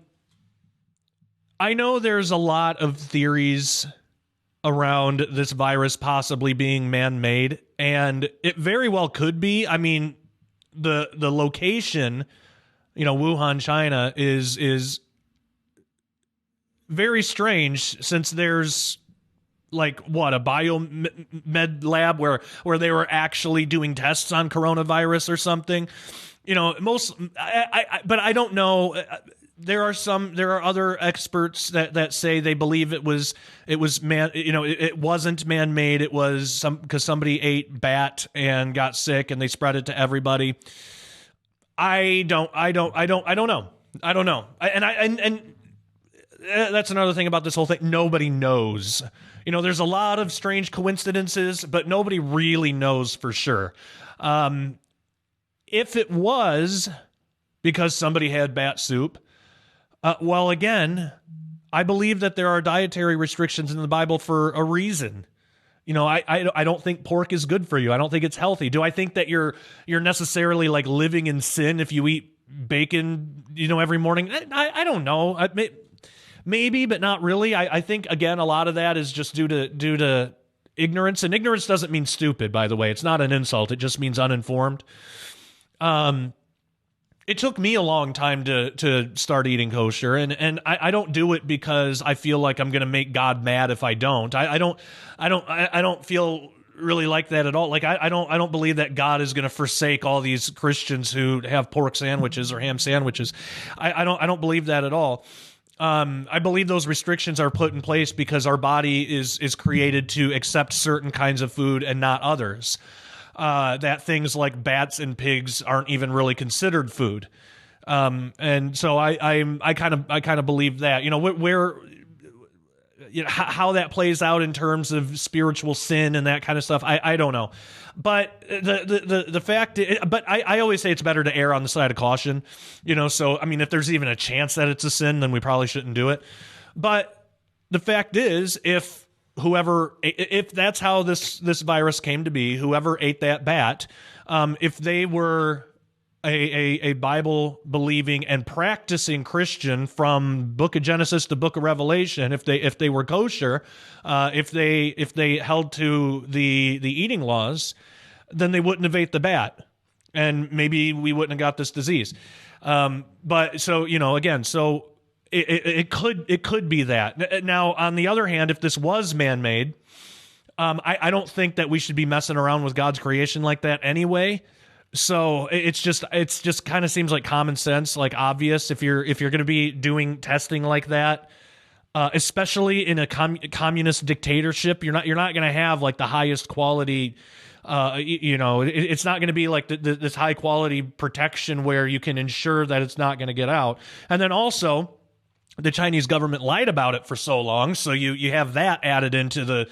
know there's a lot of theories around this virus possibly being man-made, and it very well could be. I mean, the location, Wuhan, China, is very strange, since there's like a biomed lab where they were actually doing tests on coronavirus or something. But I don't know. There are other experts that say they believe it was man. It wasn't man-made. It was because somebody ate bat and got sick and they spread it to everybody. I don't know. And that's another thing about this whole thing. Nobody knows. There's a lot of strange coincidences, but nobody really knows for sure. If it was because somebody had bat soup, well, again, I believe that there are dietary restrictions in the Bible for a reason. I don't think pork is good for you. I don't think it's healthy. Do I think that you're necessarily like living in sin if you eat bacon, every morning? I don't know. Maybe, but not really. I think, again, a lot of that is just due to ignorance. And ignorance doesn't mean stupid, by the way. It's not an insult. It just means uninformed. It took me a long time to start eating kosher, and I don't do it because I feel like I'm going to make God mad if I don't. I don't feel really like that at all. Like I don't believe that God is going to forsake all these Christians who have pork sandwiches or ham sandwiches. I don't believe that at all. I believe those restrictions are put in place because our body is created to accept certain kinds of food and not others. That things like bats and pigs aren't even really considered food. And so I kind of believe that, where how that plays out in terms of spiritual sin and that kind of stuff. I don't know. But the fact but I always say it's better to err on the side of caution, so, I mean, if there's even a chance that it's a sin, then we probably shouldn't do it. But the fact is, if that's how this virus came to be, whoever ate that bat, if they were a Bible believing and practicing Christian from Book of Genesis to Book of Revelation, if they were kosher, if they held to the eating laws, then they wouldn't have ate the bat, and maybe we wouldn't have got this disease. But so, again, so it could be that. Now, on the other hand, if this was man-made, I don't think that we should be messing around with God's creation like that anyway. So it's just kind of seems like common sense, like obvious. If you're going to be doing testing like that, especially in a communist dictatorship, you're not going to have like the highest quality. It's not going to be like this high quality protection where you can ensure that it's not going to get out. And then also, the Chinese government lied about it for so long, so you have that added into the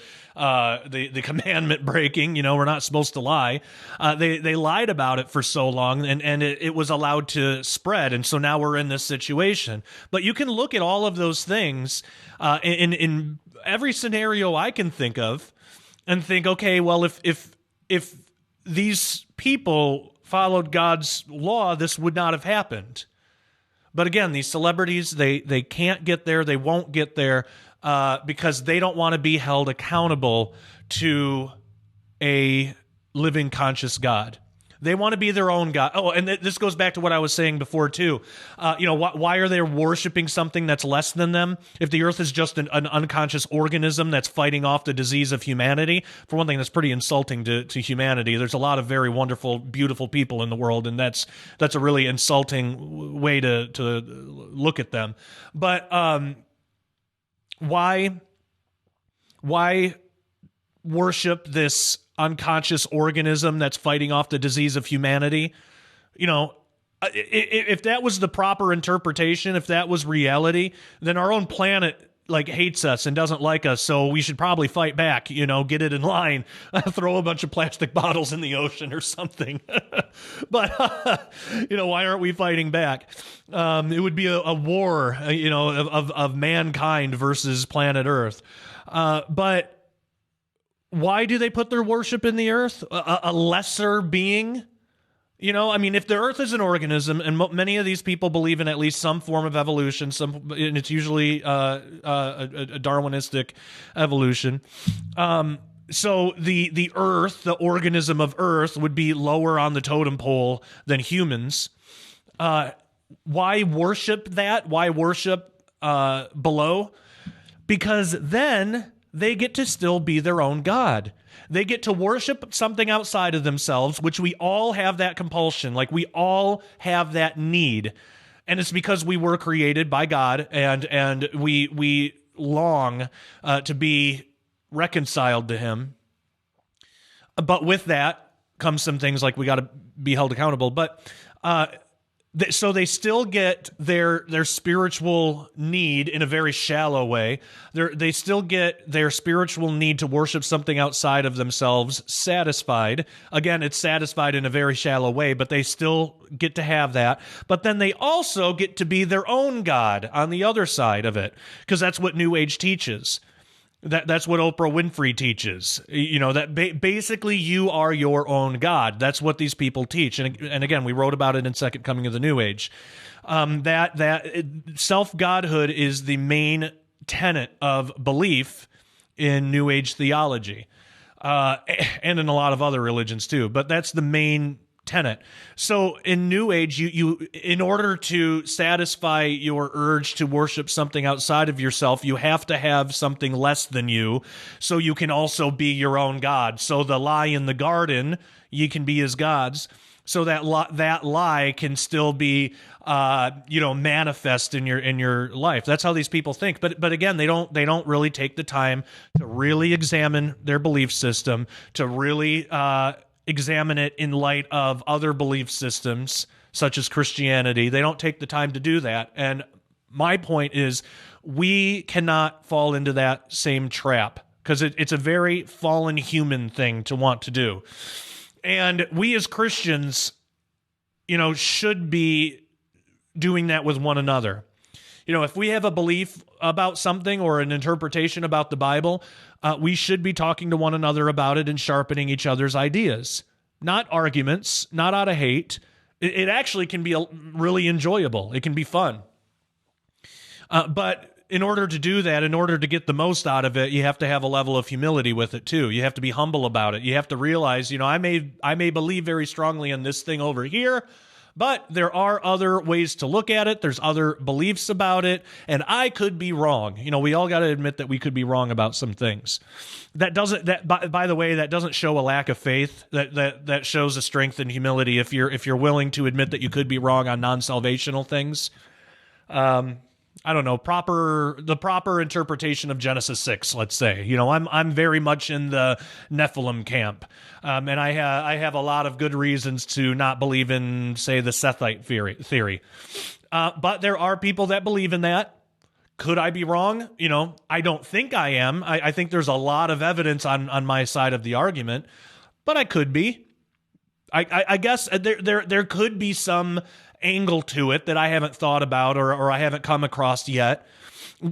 commandment breaking. We're not supposed to lie. They lied about it for so long, and it was allowed to spread, and so now we're in this situation. But you can look at all of those things in every scenario I can think of, and think, okay, well, if these people followed God's law, this would not have happened. But again, these celebrities, they can't get there, they won't get there because they don't want to be held accountable to a living, conscious God. They want to be their own God. Oh, and this goes back to what I was saying before, too. Why are they worshiping something that's less than them? If the earth is just an unconscious organism that's fighting off the disease of humanity, for one thing, that's pretty insulting to humanity. There's a lot of very wonderful, beautiful people in the world, and that's a really insulting way to look at them. But why worship this unconscious organism that's fighting off the disease of humanity? If that was the proper interpretation, if that was reality, then our own planet hates us and doesn't like us, so we should probably fight back, get it in line, throw a bunch of plastic bottles in the ocean or something. But why aren't we fighting back? It would be a war, of mankind versus planet Earth. But why do they put their worship in the earth? A lesser being? If the earth is an organism, and many of these people believe in at least some form of evolution, and it's usually a Darwinistic evolution. So the earth, the organism of earth, would be lower on the totem pole than humans. Why worship that? Why worship below? Because then they get to still be their own God. They get to worship something outside of themselves, which we all have that compulsion. We all have that need. And it's because we were created by God, and we long to be reconciled to Him. But with that comes some things like we got to be held accountable. But so they still get their spiritual need in a very shallow way. They still get their spiritual need to worship something outside of themselves satisfied. Again, it's satisfied in a very shallow way, but they still get to have that. But then they also get to be their own God on the other side of it, because that's what New Age teaches. That's what Oprah Winfrey teaches. That basically you are your own God. That's what these people teach. And again, we wrote about it in Second Coming of the New Age. That self-godhood is the main tenet of belief in New Age theology. and in a lot of other religions too. But that's the main tenet. So in New Age, you in order to satisfy your urge to worship something outside of yourself, you have to have something less than you, so you can also be your own God. So the lie in the garden, ye can be as gods. So that lie can still be, manifest in your life. That's how these people think. But again, they don't really take the time to really examine their belief system, to really examine it in light of other belief systems such as Christianity. They don't take the time to do that. And my point is, we cannot fall into that same trap, because it's a very fallen human thing to want to do. And we as Christians, should be doing that with one another. If we have a belief about something or an interpretation about the Bible, we should be talking to one another about it and sharpening each other's ideas. Not arguments, not out of hate. It actually can be really enjoyable. It can be fun. But in order to do that, in order to get the most out of it, you have to have a level of humility with it too. You have to be humble about it. You have to realize, I may believe very strongly in this thing over here, but there are other ways to look at it. There's other beliefs about it, and I could be wrong. We all got to admit that we could be wrong about some things. By the way, that doesn't show a lack of faith. That shows a strength and humility if you're willing to admit that you could be wrong on non-salvational things. I don't know, the proper interpretation of Genesis 6, let's say. I'm very much in the Nephilim camp. And I have a lot of good reasons to not believe in, say, the Sethite theory. But there are people that believe in that. Could I be wrong? I don't think I am. I think there's a lot of evidence on my side of the argument, but I could be. I guess there could be some angle to it that I haven't thought about or I haven't come across yet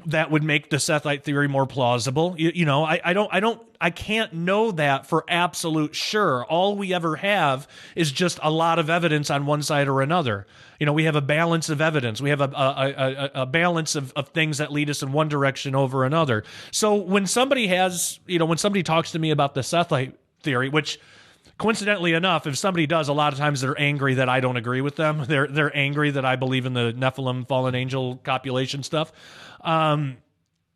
that would make the Sethite theory more plausible. I can't know that for absolute sure. All we ever have is just a lot of evidence on one side or another. We have a balance of evidence. We have a balance of things that lead us in one direction over another. So when somebody talks to me about the Sethite theory, which coincidentally enough, if somebody does, a lot of times they're angry that I don't agree with them. They're angry that I believe in the Nephilim fallen angel copulation stuff. A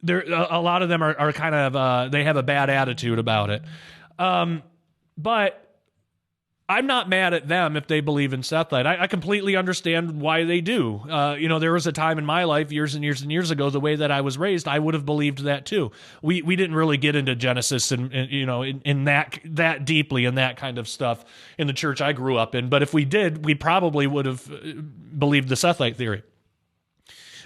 lot of them are kind of they have a bad attitude about it. But I'm not mad at them if they believe in Sethite. I completely understand why they do. There was a time in my life, years and years and years ago, the way that I was raised, I would have believed that too. We didn't really get into Genesis and in that deeply and that kind of stuff in the church I grew up in. But if we did, we probably would have believed the Sethite theory.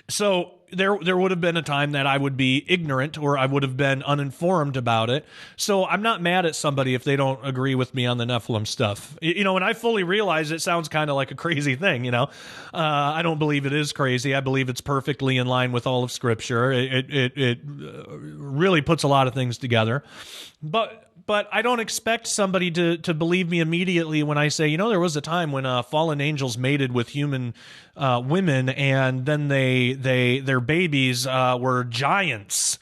So there would have been a time that I would be ignorant or I would have been uninformed about it. So I'm not mad at somebody if they don't agree with me on the Nephilim stuff. And I fully realize it sounds kind of like a crazy thing, I don't believe it is crazy. I believe it's perfectly in line with all of Scripture. It really puts a lot of things together. But I don't expect somebody to believe me immediately when I say, there was a time when fallen angels mated with human women, and then their babies were giants.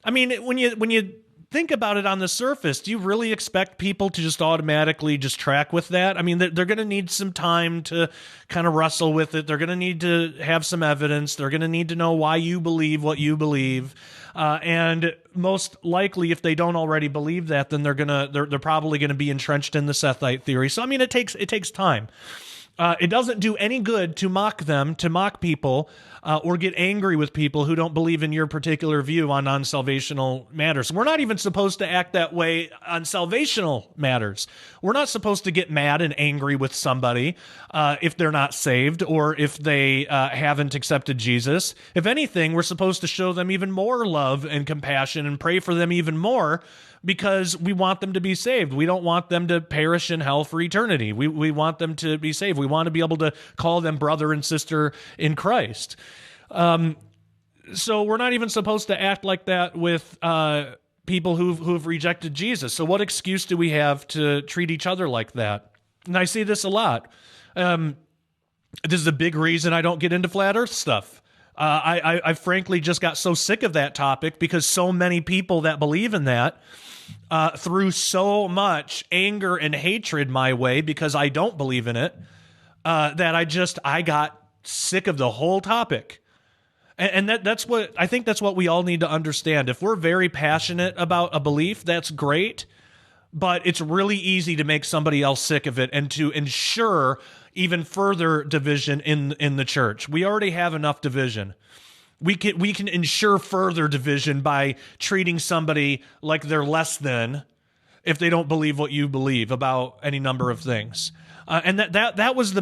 I mean, when you think about it on the surface, do you really expect people to just automatically just track with that? I mean, they're going to need some time to kind of wrestle with it. They're going to need to have some evidence. They're going to need to know why you believe what you believe. And most likely, if they don't already believe that, then they're probably gonna be entrenched in the Sethite theory. So I mean, it takes time. It doesn't do any good to mock them, to mock people, or get angry with people who don't believe in your particular view on non-salvational matters. We're not even supposed to act that way on salvational matters. We're not supposed to get mad and angry with somebody if they're not saved or if they haven't accepted Jesus. If anything, we're supposed to show them even more love and compassion and pray for them even more, because we want them to be saved. We don't want them to perish in hell for eternity. We want them to be saved. We want to be able to call them brother and sister in Christ. So we're not even supposed to act like that with people who've rejected Jesus. So what excuse do we have to treat each other like that? And I see this a lot. This is a big reason I don't get into flat earth stuff. I frankly just got so sick of that topic because so many people that believe in that threw so much anger and hatred my way because I don't believe in it that I got sick of the whole topic. And that's what I think that's what we all need to understand. If we're very passionate about a belief, that's great, but it's really easy to make somebody else sick of it and to ensure even further division in the church. We already have enough division. We can ensure further division by treating somebody like they're less than if they don't believe what you believe about any number of things. And that was the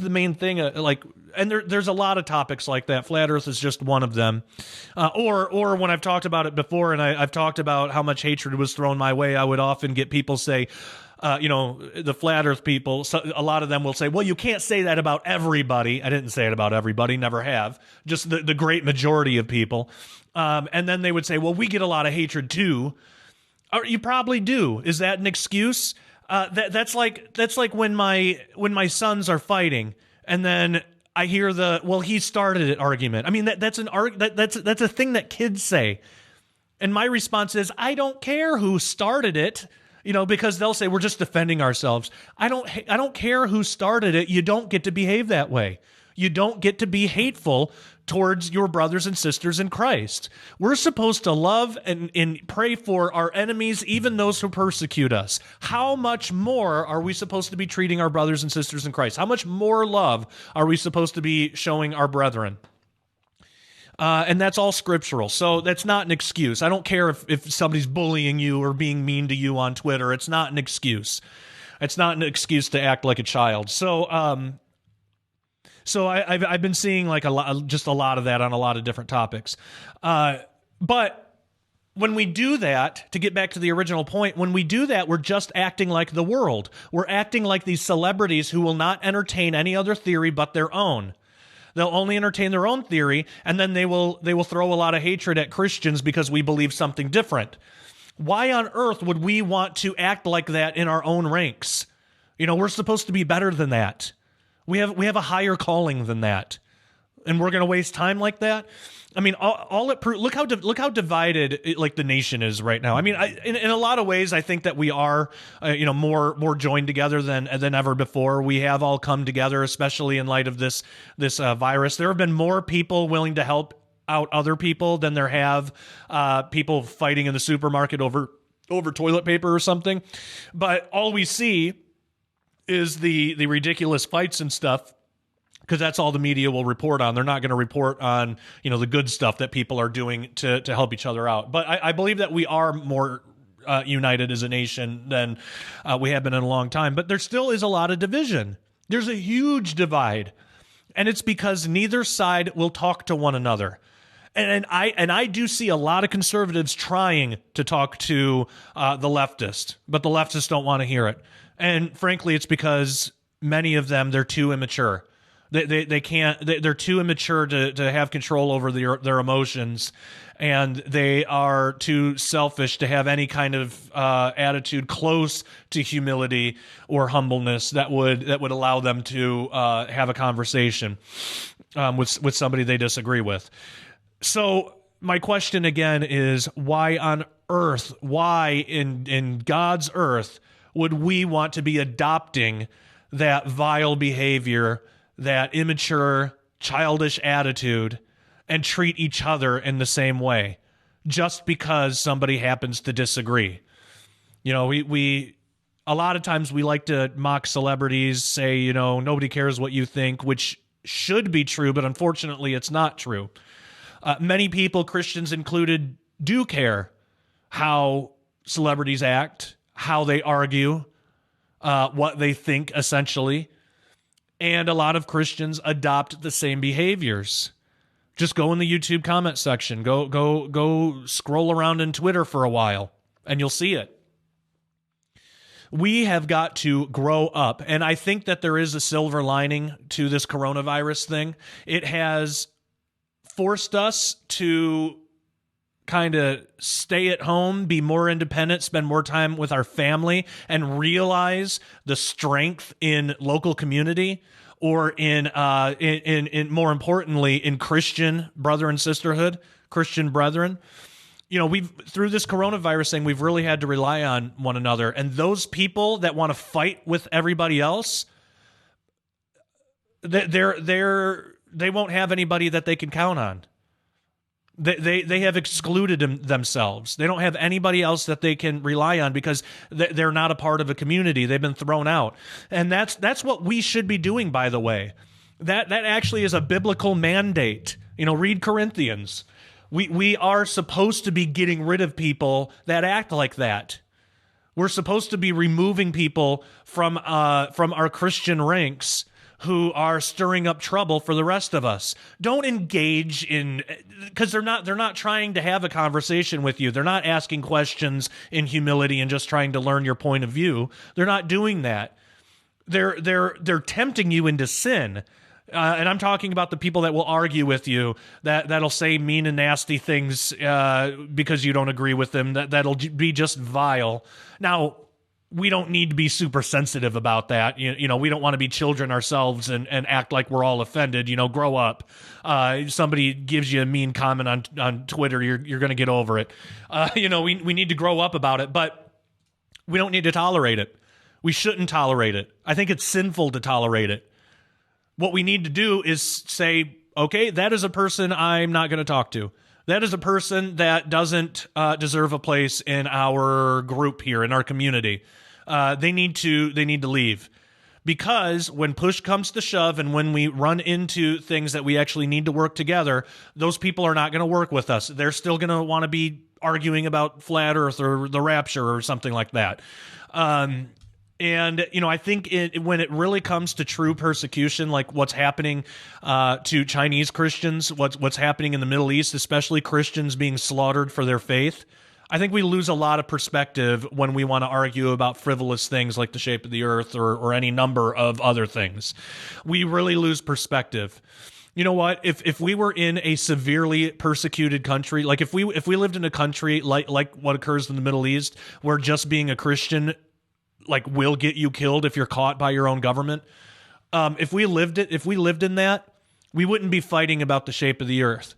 main thing. And there's a lot of topics like that. Flat Earth is just one of them. Or when I've talked about it before, and I've talked about how much hatred was thrown my way, I would often get people say, the Flat Earth people, a lot of them will say, well, you can't say that about everybody. I didn't say it about everybody, never have. Just the great majority of people. And then they would say, well, we get a lot of hatred too. Or you probably do. Is that an excuse? That's like when my sons are fighting, and then I hear well, he started it argument. I mean, that's a thing that kids say. And my response is, I don't care who started it, because they'll say we're just defending ourselves. I don't care who started it. You don't get to behave that way. You don't get to be hateful towards your brothers and sisters in Christ. We're supposed to love and pray for our enemies, even those who persecute us. How much more are we supposed to be treating our brothers and sisters in Christ? How much more love are we supposed to be showing our brethren? And that's all scriptural. So that's not an excuse. I don't care if somebody's bullying you or being mean to you on Twitter. It's not an excuse. It's not an excuse to act like a child. So I've been seeing like a lot of that on a lot of different topics. But when we do that, to get back to the original point, when we do that, we're just acting like the world. We're acting like these celebrities who will not entertain any other theory but their own. They'll only entertain their own theory, and then they will throw a lot of hatred at Christians because we believe something different. Why on earth would we want to act like that in our own ranks? We're supposed to be better than that. We have a higher calling than that, and we're going to waste time like that. I mean, look how divided the nation is right now. I mean, in a lot of ways, I think that we are, more joined together than ever before. We have all come together, especially in light of this virus. There have been more people willing to help out other people than there have people fighting in the supermarket over toilet paper or something. But all we see is the ridiculous fights and stuff, because that's all the media will report on. They're not going to report on, the good stuff that people are doing to help each other out. But I believe that we are more united as a nation than we have been in a long time. But there still is a lot of division. There's a huge divide. And it's because neither side will talk to one another. And I do see a lot of conservatives trying to talk to the leftist, but the leftists don't want to hear it. And frankly, it's because many of them, they're too immature. They can't. They're too immature to have control over their emotions, and they are too selfish to have any kind of attitude close to humility or humbleness that would allow them to have a conversation with somebody they disagree with. So my question again is, why on earth? Why in God's earth would we want to be adopting that vile behavior, that immature, childish attitude, and treat each other in the same way just because somebody happens to disagree? We a lot of times we like to mock celebrities, say, nobody cares what you think, which should be true, but unfortunately it's not true. Many people, Christians included, do care how celebrities act, how they argue, what they think, essentially. And a lot of Christians adopt the same behaviors. Just go in the YouTube comment section. Go scroll around in Twitter for a while, and you'll see it. We have got to grow up, and I think that there is a silver lining to this coronavirus thing. It has forced us to kind of stay at home, be more independent, spend more time with our family, and realize the strength in local community, or in more importantly, in Christian brother and sisterhood, Christian brethren. We've through this coronavirus thing, we've really had to rely on one another. And those people that want to fight with everybody else, they won't have anybody that they can count on. They have excluded themselves. They don't have anybody else that they can rely on because they're not a part of a community. They've been thrown out. And that's what we should be doing, by the way. That actually is a biblical mandate. Read Corinthians. We are supposed to be getting rid of people that act like that. We're supposed to be removing people from our Christian ranks who are stirring up trouble for the rest of us. Don't engage in, because they're not trying to have a conversation with you. They're not asking questions in humility and just trying to learn your point of view. They're not doing that. They're tempting you into sin. And I'm talking about the people that will argue with you, that'll say mean and nasty things because you don't agree with them. That'll be just vile. Now, we don't need to be super sensitive about that. We don't want to be children ourselves and act like we're all offended. Grow up. Somebody gives you a mean comment on Twitter, you're going to get over it. We need to grow up about it, but we don't need to tolerate it. We shouldn't tolerate it. I think it's sinful to tolerate it. What we need to do is say, okay, that is a person I'm not going to talk to. That is a person that doesn't deserve a place in our group here, in our community. They need to leave. Because when push comes to shove and when we run into things that we actually need to work together, those people are not going to work with us. They're still going to want to be arguing about flat earth or the rapture or something like that. And, I think when it really comes to true persecution, like what's happening to Chinese Christians, what's happening in the Middle East, especially Christians being slaughtered for their faith, I think we lose a lot of perspective when we want to argue about frivolous things like the shape of the earth or any number of other things. We really lose perspective. You know what? If we were in a severely persecuted country, like if we lived in a country like what occurs in the Middle East, where just being a Christian will get you killed if you're caught by your own government. If we lived in that, we wouldn't be fighting about the shape of the earth.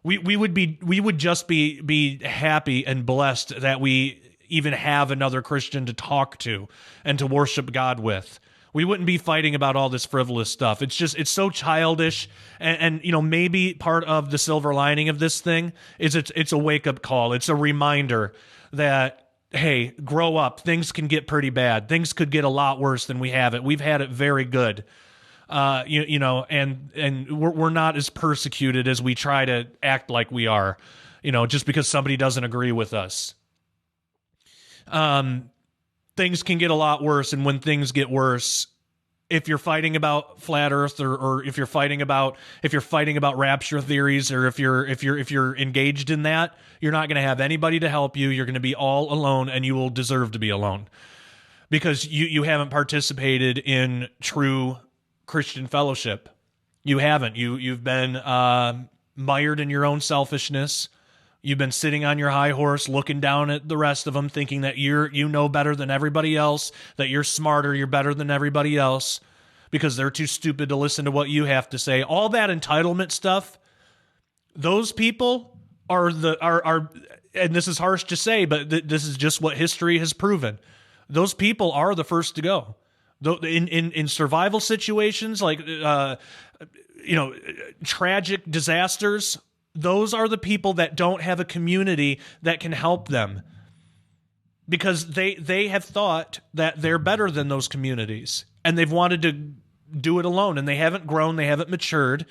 We would just be happy and blessed that we even have another Christian to talk to and to worship God with. We wouldn't be fighting about all this frivolous stuff. It's so childish. And maybe part of the silver lining of this thing is it's a wake-up call. It's a reminder that, hey, grow up. Things can get pretty bad. Things could get a lot worse than we have it. We've had it very good. And we're not as persecuted as we try to act like we are, just because somebody doesn't agree with us. Things can get a lot worse. And when things get worse, if you're fighting about flat earth or if you're fighting about rapture theories, or if you're engaged in that, you're not going to have anybody to help you. You're going to be all alone, and you will deserve to be alone because you haven't participated in true Christian fellowship. You haven't. You've been mired in your own selfishness. You've been sitting on your high horse, looking down at the rest of them, thinking that you know better than everybody else, that you're smarter, you're better than everybody else, because they're too stupid to listen to what you have to say. All that entitlement stuff. Those people are and this is harsh to say, but this is just what history has proven. Those people are the first to go. In survival situations like tragic disasters, those are the people that don't have a community that can help them, because they have thought that they're better than those communities, and they've wanted to do it alone, and they haven't grown, they haven't matured,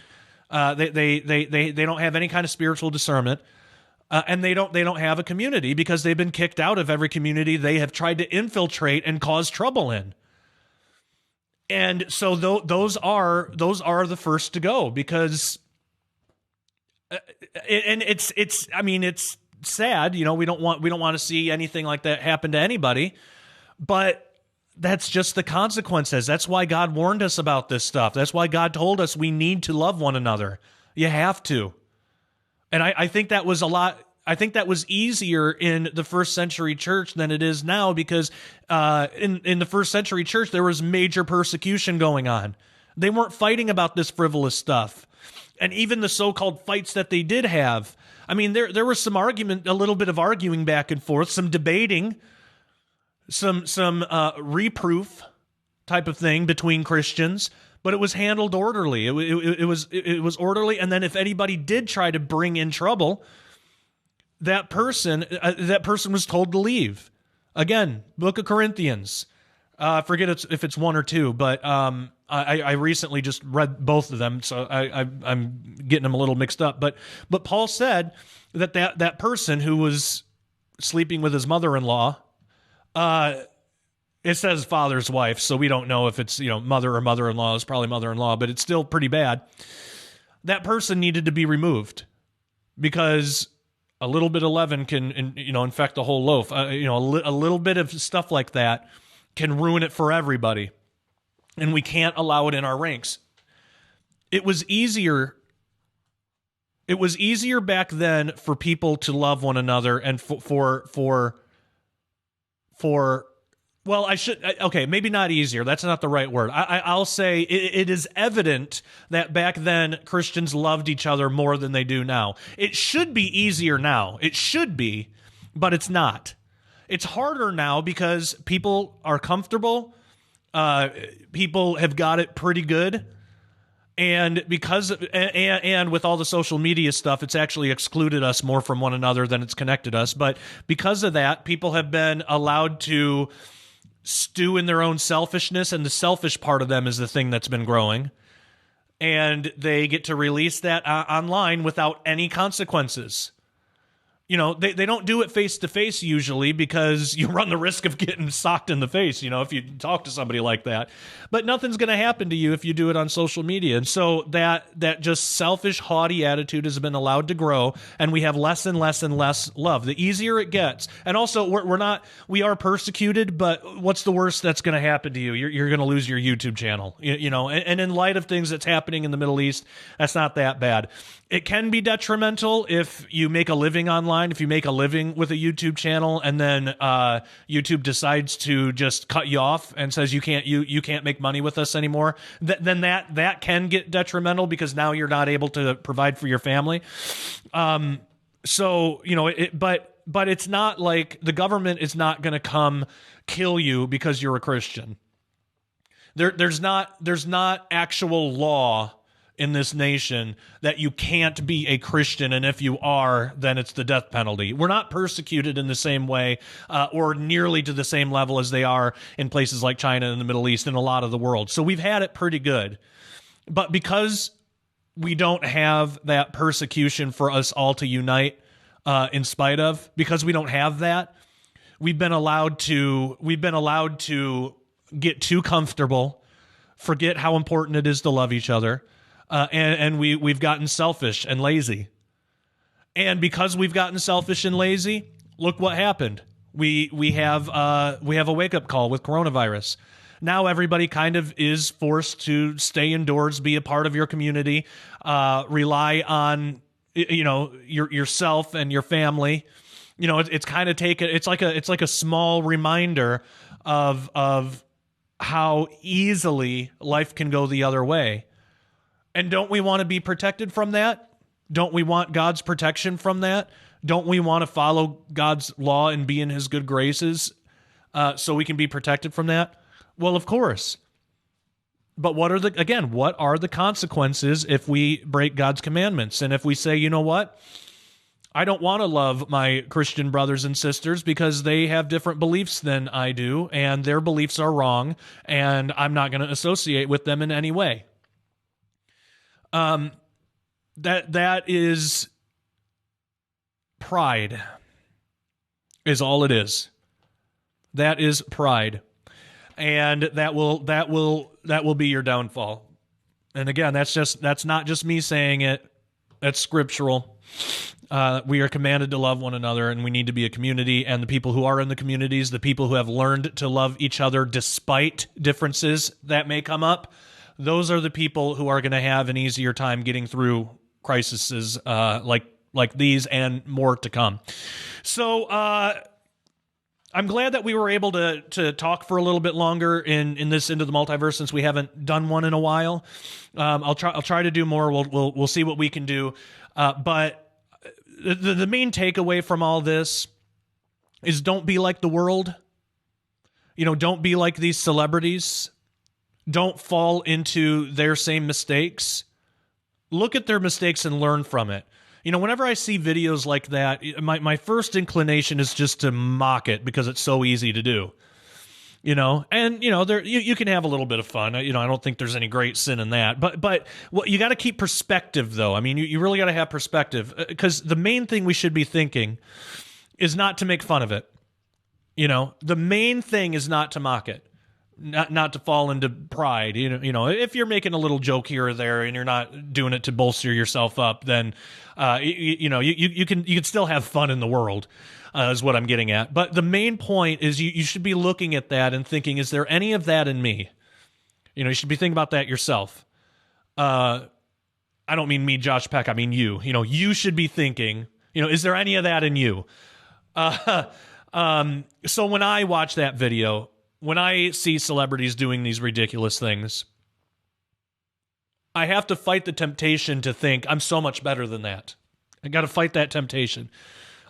they don't have any kind of spiritual discernment, and they don't have a community because they've been kicked out of every community they have tried to infiltrate and cause trouble in. And so those are the first to go, because and it's sad, we don't want to see anything like that happen to anybody, but that's just the consequences. That's why God warned us about this stuff. That's why God told us we need to love one another. You have to. And I think that was that was easier in the first century church than it is now, because in the first century church, there was major persecution going on. They weren't fighting about this frivolous stuff. And even the so-called fights that they did have, I mean, there was some argument, a little bit of arguing back and forth, some debating, some reproof type of thing between Christians, but it was handled orderly. It was orderly, and then if anybody did try to bring in trouble, that person was told to leave. Again, Book of Corinthians. I forget if it's 1 or 2, but I recently just read both of them, so I'm getting them a little mixed up. But Paul said that person who was sleeping with his mother-in-law, it says father's wife, so we don't know if it's mother or mother-in-law. It's probably mother-in-law, but it's still pretty bad. That person needed to be removed because a little bit of leaven can infect the whole loaf. A little bit of stuff like that can ruin it for everybody, and we can't allow it in our ranks. It was easier back then for people to love one another and maybe not easier. That's not the right word. I'll say it is evident that back then Christians loved each other more than they do now. It should be easier now. It should be, but it's not. It's harder now because people are comfortable. People have got it pretty good. And and with all the social media stuff, it's actually excluded us more from one another than it's connected us. But because of that, people have been allowed to stew in their own selfishness, and the selfish part of them is the thing that's been growing. And they get to release that online without any consequences. They don't do it face-to-face usually because you run the risk of getting socked in the face, if you talk to somebody like that. But nothing's going to happen to you if you do it on social media. And so that just selfish, haughty attitude has been allowed to grow, and we have less and less and less love. The easier it gets. And also, we are persecuted, but what's the worst that's going to happen to you? You're going to lose your YouTube channel, and in light of things that's happening in the Middle East, that's not that bad. It can be detrimental if you make a living online, if you make a living with a YouTube channel and then YouTube decides to just cut you off and says you can't make money with us anymore, then that can get detrimental because now you're not able to provide for your family. But it's not like the government is not going to come kill you because you're a Christian. There's not actual law in this nation that you can't be a Christian, and if you are, then it's the death penalty. We're not persecuted in the same way or nearly to the same level as they are in places like China and the Middle East and a lot of the world. So we've had it pretty good. But because we don't have that persecution for us all to unite in spite of, because we don't have that, we've been allowed to get too comfortable, forget how important it is to love each other, and we've gotten selfish and lazy. And because we've gotten selfish and lazy, look what happened. We have a wake-up call with coronavirus. Now everybody kind of is forced to stay indoors, be a part of your community, rely on yourself and your family. It's kind of it's like a small reminder of how easily life can go the other way. And don't we want to be protected from that? Don't we want God's protection from that? Don't we want to follow God's law and be in his good graces so we can be protected from that? Well, of course. But what are the consequences if we break God's commandments? And if we say, you know what? I don't want to love my Christian brothers and sisters because they have different beliefs than I do, and their beliefs are wrong, and I'm not going to associate with them in any way. That is pride, is all it is. That is pride, and that will be your downfall. And again, that's not just me saying it. That's scriptural. We are commanded to love one another, and we need to be a community, and the people who are in the communities, the people who have learned to love each other despite differences that may come up, those are the people who are going to have an easier time getting through crises like these and more to come. So I I'm glad that we were able to talk for a little bit longer in this Into the Multiverse, since we haven't done one in a while. I'll try to do more. We'll see what we can do. But the main takeaway from all this is, don't be like the world. Don't be like these celebrities. Don't fall into their same mistakes. Look at their mistakes and learn from it. Whenever I see videos like that, my first inclination is just to mock it, because it's so easy to do. And there you can have a little bit of fun. I don't think there's any great sin in that. But you got to keep perspective, though. I mean, you really got to have perspective, because the main thing we should be thinking is not to make fun of it. The main thing is not to mock it. Not to fall into pride. If you're making a little joke here or there and you're not doing it to bolster yourself up, then you can still have fun in the world, is what I'm getting at. But the main point is, you should be looking at that and thinking, is there any of that in me? You should be thinking about that yourself. I don't mean me, Josh Peck. I mean you. You should be thinking, is there any of that in you? So when I watch that video, when I see celebrities doing these ridiculous things, I have to fight the temptation to think, I'm so much better than that. I got to fight that temptation.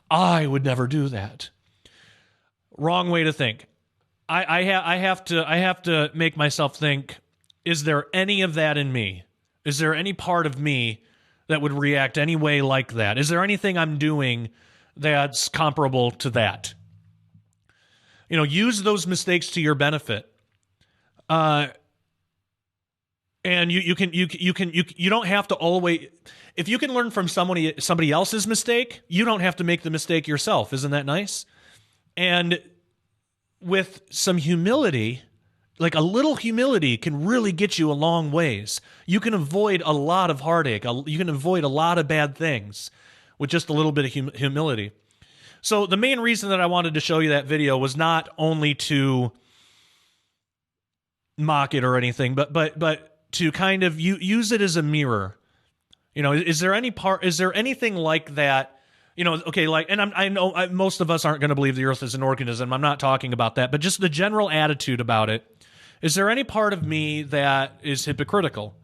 I would never do that. Wrong way to think. I have to make myself think, is there any of that in me? Is there any part of me that would react any way like that? Is there anything I'm doing that's comparable to that? Use those mistakes to your benefit. And you don't have to always, if you can learn from somebody else's mistake, you don't have to make the mistake yourself. Isn't that nice? And with some humility, like a little humility, can really get you a long ways. You can avoid a lot of heartache. You can avoid a lot of bad things with just a little bit of humility. So the main reason that I wanted to show you that video was not only to mock it or anything, but to kind of use it as a mirror. Is there anything like that? Okay, like, and I know most of us aren't going to believe the earth is an organism. I'm not talking about that, but just the general attitude about it. Is there any part of me that is hypocritical?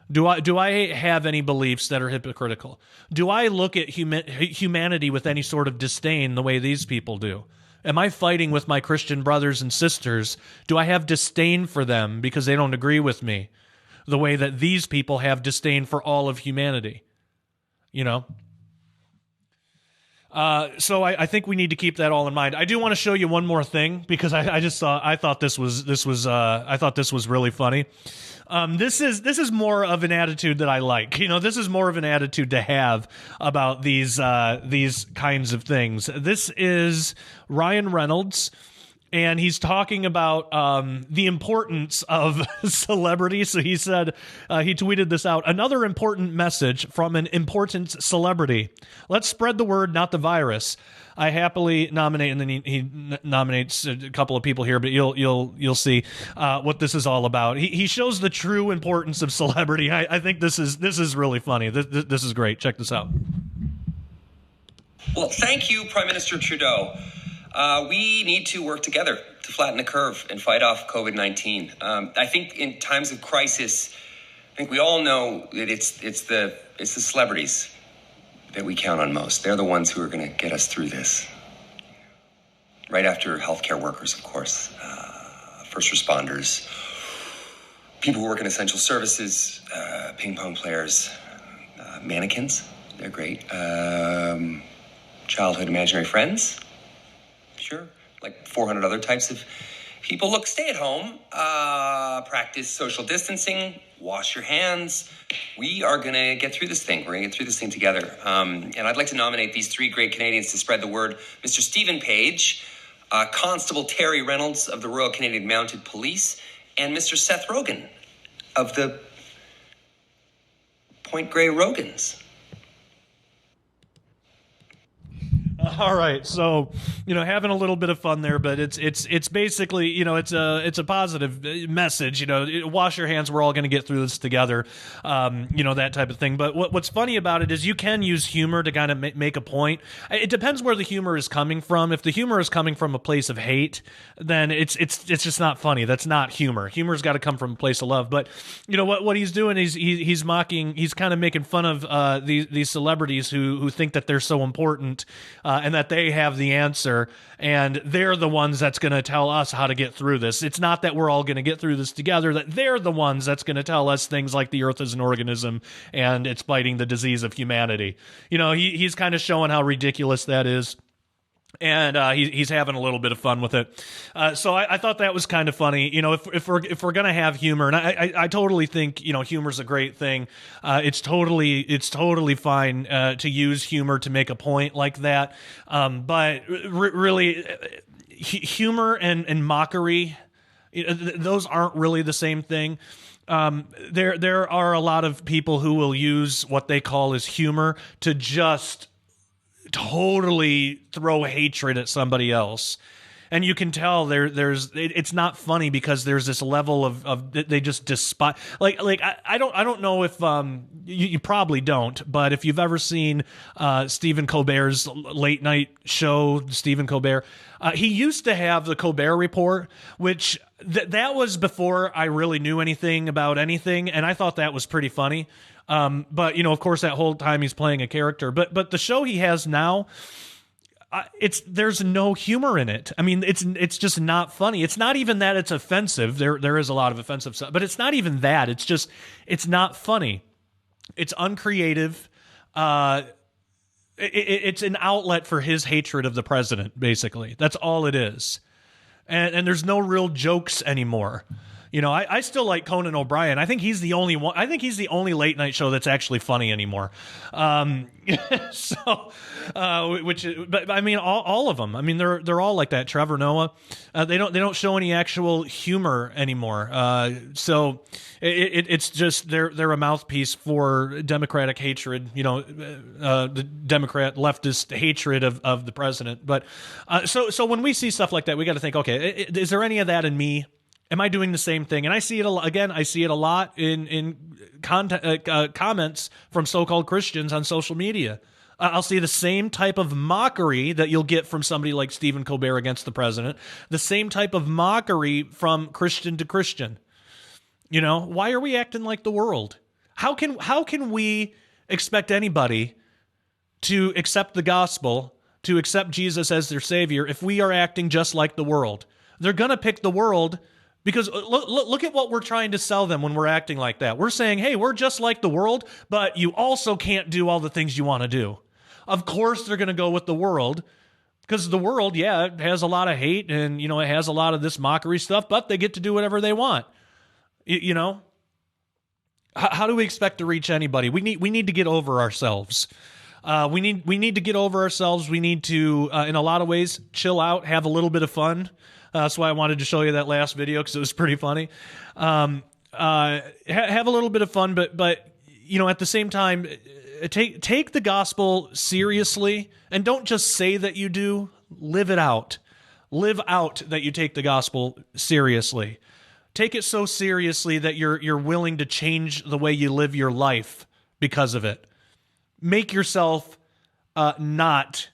Do I have any beliefs that are hypocritical? Do I look at humanity with any sort of disdain the way these people do? Am I fighting with my Christian brothers and sisters? Do I have disdain for them because they don't agree with me the way that these people have disdain for all of humanity? So I think we need to keep that all in mind. I do want to show you one more thing, because I thought this was really funny. This is more of an attitude that I like. This is more of an attitude to have about these kinds of things. This is Ryan Reynolds, and he's talking about the importance of celebrity. So he said, he tweeted this out: another important message from an important celebrity. Let's spread the word, not the virus. I happily nominate, and then he nominates a couple of people here, but you'll see what this is all about. He shows the true importance of celebrity. I think this is really funny. This is great. Check this out. Well, thank you, Prime Minister Trudeau. We need to work together to flatten the curve and fight off COVID-19. I think in times of crisis, I think we all know that it's the celebrities that we count on most. They're the ones who are going to get us through this. Right after healthcare workers, of course, first responders, people who work in essential services, ping pong players, mannequins. They're great. Childhood imaginary friends. Sure. Like 400 other types of people. Look, stay at home, practice social distancing, wash your hands. We are going to get through this thing. We're going to get through this thing together. And I'd like to nominate these three great Canadians to spread the word. Mr. Stephen Page, Constable Terry Reynolds of the Royal Canadian Mounted Police, and Mr. Seth Rogen of the Point Grey Rogans. All right, so having a little bit of fun there, but it's basically it's a positive message. Wash your hands. We're all going to get through this together. That type of thing. But what's funny about it is you can use humor to kind of make a point. It depends where the humor is coming from. If the humor is coming from a place of hate, then it's just not funny. That's not humor. Humor's got to come from a place of love. But what he's doing is he's mocking. He's kind of making fun of these celebrities who think that they're so important. And that they have the answer, and they're the ones that's going to tell us how to get through this. It's not that we're all going to get through this together, that they're the ones that's going to tell us things like the earth is an organism and it's fighting the disease of humanity. He's kind of showing how ridiculous that is. And he's having a little bit of fun with it, so I thought that was kind of funny. If we're gonna have humor, and I totally think humor's a great thing. It's totally fine to use humor to make a point like that. But really, humor and mockery, those aren't really the same thing. There are a lot of people who will use what they call as humor to just totally throw hatred at somebody else, and you can tell it's not funny because there's this level of they just despise. Like I don't know if you probably don't, but if you've ever seen Stephen Colbert's late night show, Stephen Colbert, he used to have the Colbert Report, which that was before I really knew anything about anything, and I thought that was pretty funny. But of course, that whole time he's playing a character. But the show he has now, there's no humor in it. I mean, it's just not funny. It's not even that it's offensive. There is a lot of offensive stuff, but it's not even that. It's not funny. It's uncreative. It's an outlet for his hatred of the president. Basically, that's all it is. And there's no real jokes anymore. I still like Conan O'Brien. I think he's the only one. I think he's the only late night show that's actually funny anymore. But I mean, all of them. I mean, they're all like that. Trevor Noah. They don't show any actual humor anymore. So it's just they're a mouthpiece for Democratic hatred. The Democrat leftist hatred of the president. But so when we see stuff like that, we got to think, okay, is there any of that in me? Am I doing the same thing? And I see it again. I see it a lot in comments from so-called Christians on social media. I'll see the same type of mockery that you'll get from somebody like Stephen Colbert against the president. The same type of mockery from Christian to Christian. Why are we acting like the world? How can we expect anybody to accept the gospel, to accept Jesus as their savior, if we are acting just like the world? They're gonna pick the world. Because look at what we're trying to sell them when we're acting like that. We're saying, hey, we're just like the world, but you also can't do all the things you want to do. Of course they're going to go with the world, because the world, it has a lot of hate and, it has a lot of this mockery stuff, but they get to do whatever they want. How do we expect to reach anybody? We need to get over ourselves. We need to get over ourselves. We need to, in a lot of ways, chill out, have a little bit of fun. That's why I wanted to show you that last video, because it was pretty funny. Have a little bit of fun, but at the same time, take the gospel seriously, and don't just say that you do. Live it out. Live out that you take the gospel seriously. Take it so seriously that you're willing to change the way you live your life because of it. Make yourself not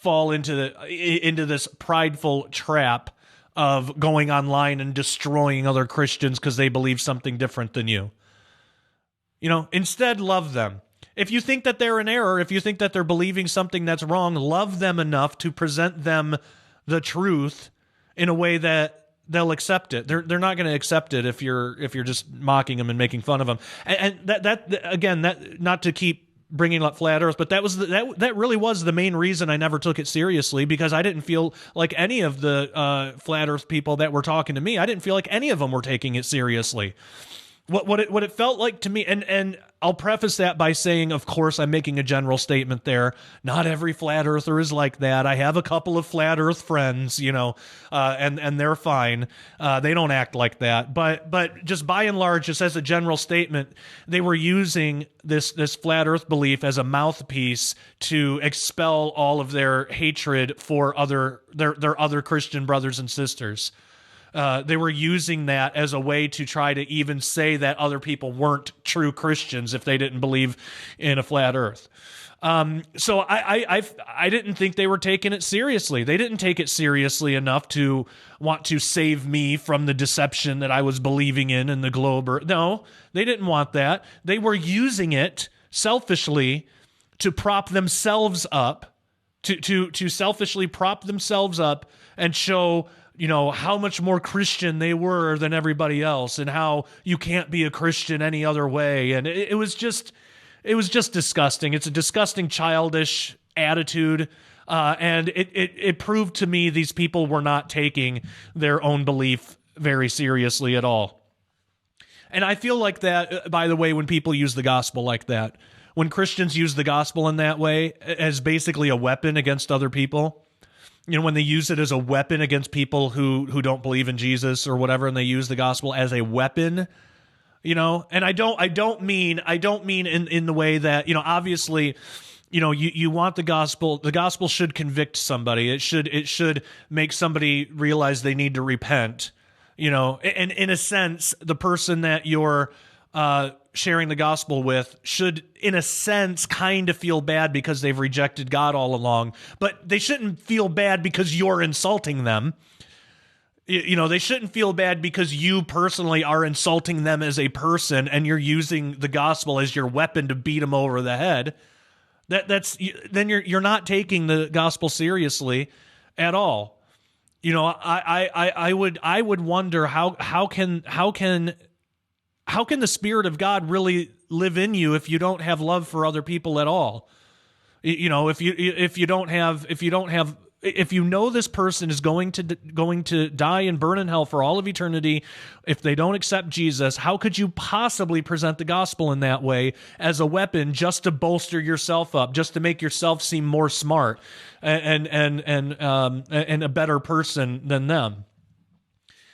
fall into this prideful trap of going online and destroying other Christians because they believe something different than you. Instead, love them. If you think that they're in error, if you think that they're believing something that's wrong, love them enough to present them the truth in a way that they'll accept it. They're not going to accept it if you're just mocking them and making fun of them. And that again, that not to keep bringing up flat Earth, but that really was the main reason I never took it seriously, because I didn't feel like any of the flat Earth people that were talking to me, I didn't feel like any of them were taking it seriously. what it felt like to me, and I'll preface that by saying, of course, I'm making a general statement there. Not every flat earther is like that. I have a couple of flat earth friends, and they're fine. They don't act like that. But just by and large, just as a general statement, they were using this flat earth belief as a mouthpiece to expel all of their hatred for their other Christian brothers and sisters. They were using that as a way to try to even say that other people weren't true Christians if they didn't believe in a flat earth. So I didn't think they were taking it seriously. They didn't take it seriously enough to want to save me from the deception that I was believing in the globe. No, they didn't want that. They were using it selfishly to prop themselves up, to selfishly prop themselves up and show how much more Christian they were than everybody else, and how you can't be a Christian any other way. And it was just disgusting. It's a disgusting, childish attitude. And it proved to me these people were not taking their own belief very seriously at all. And I feel like that, by the way, when people use the gospel like that, when Christians use the gospel in that way as basically a weapon against other people, when they use it as a weapon against people who don't believe in Jesus or whatever, and they use the gospel as a weapon, and I don't mean in the way that, obviously, you want the gospel should convict somebody. It should make somebody realize they need to repent, and in a sense, the person that you're sharing the gospel with should, in a sense, kind of feel bad because they've rejected God all along, but they shouldn't feel bad because you're insulting them. They shouldn't feel bad because you personally are insulting them as a person and you're using the gospel as your weapon to beat them over the head. Then you're not taking the gospel seriously at all. I would wonder how can the Spirit of God really live in you if you don't have love for other people at all? If you know this person is going to die and burn in hell for all of eternity if they don't accept Jesus, how could you possibly present the gospel in that way as a weapon just to bolster yourself up, just to make yourself seem more smart and a better person than them?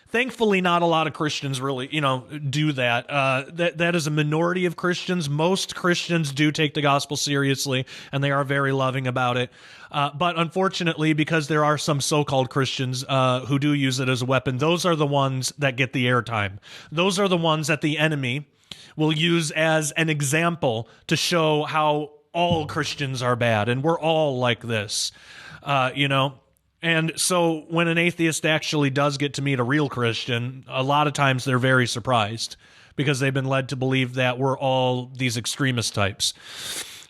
Thankfully, not a lot of Christians really, do that. That is a minority of Christians. Most Christians do take the gospel seriously, and they are very loving about it. But unfortunately, because there are some so-called Christians who do use it as a weapon, those are the ones that get the airtime. Those are the ones that the enemy will use as an example to show how all Christians are bad, and we're all like this, And so when an atheist actually does get to meet a real Christian, a lot of times they're very surprised because they've been led to believe that we're all these extremist types.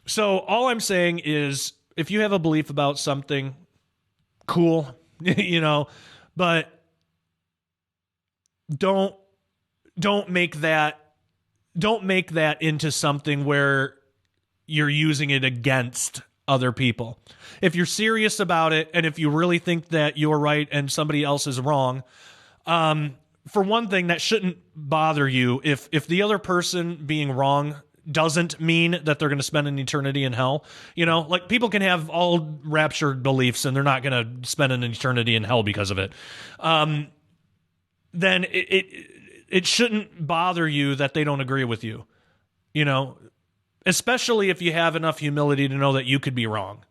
So all I'm saying is, if you have a belief about something, cool, but don't make that into something where you're using it against other people. If you're serious about it, and if you really think that you're right and somebody else is wrong, for one thing, that shouldn't bother you. If the other person being wrong doesn't mean that they're going to spend an eternity in hell, like people can have all raptured beliefs and they're not going to spend an eternity in hell because of it. Then it shouldn't bother you that they don't agree with you, especially if you have enough humility to know that you could be wrong.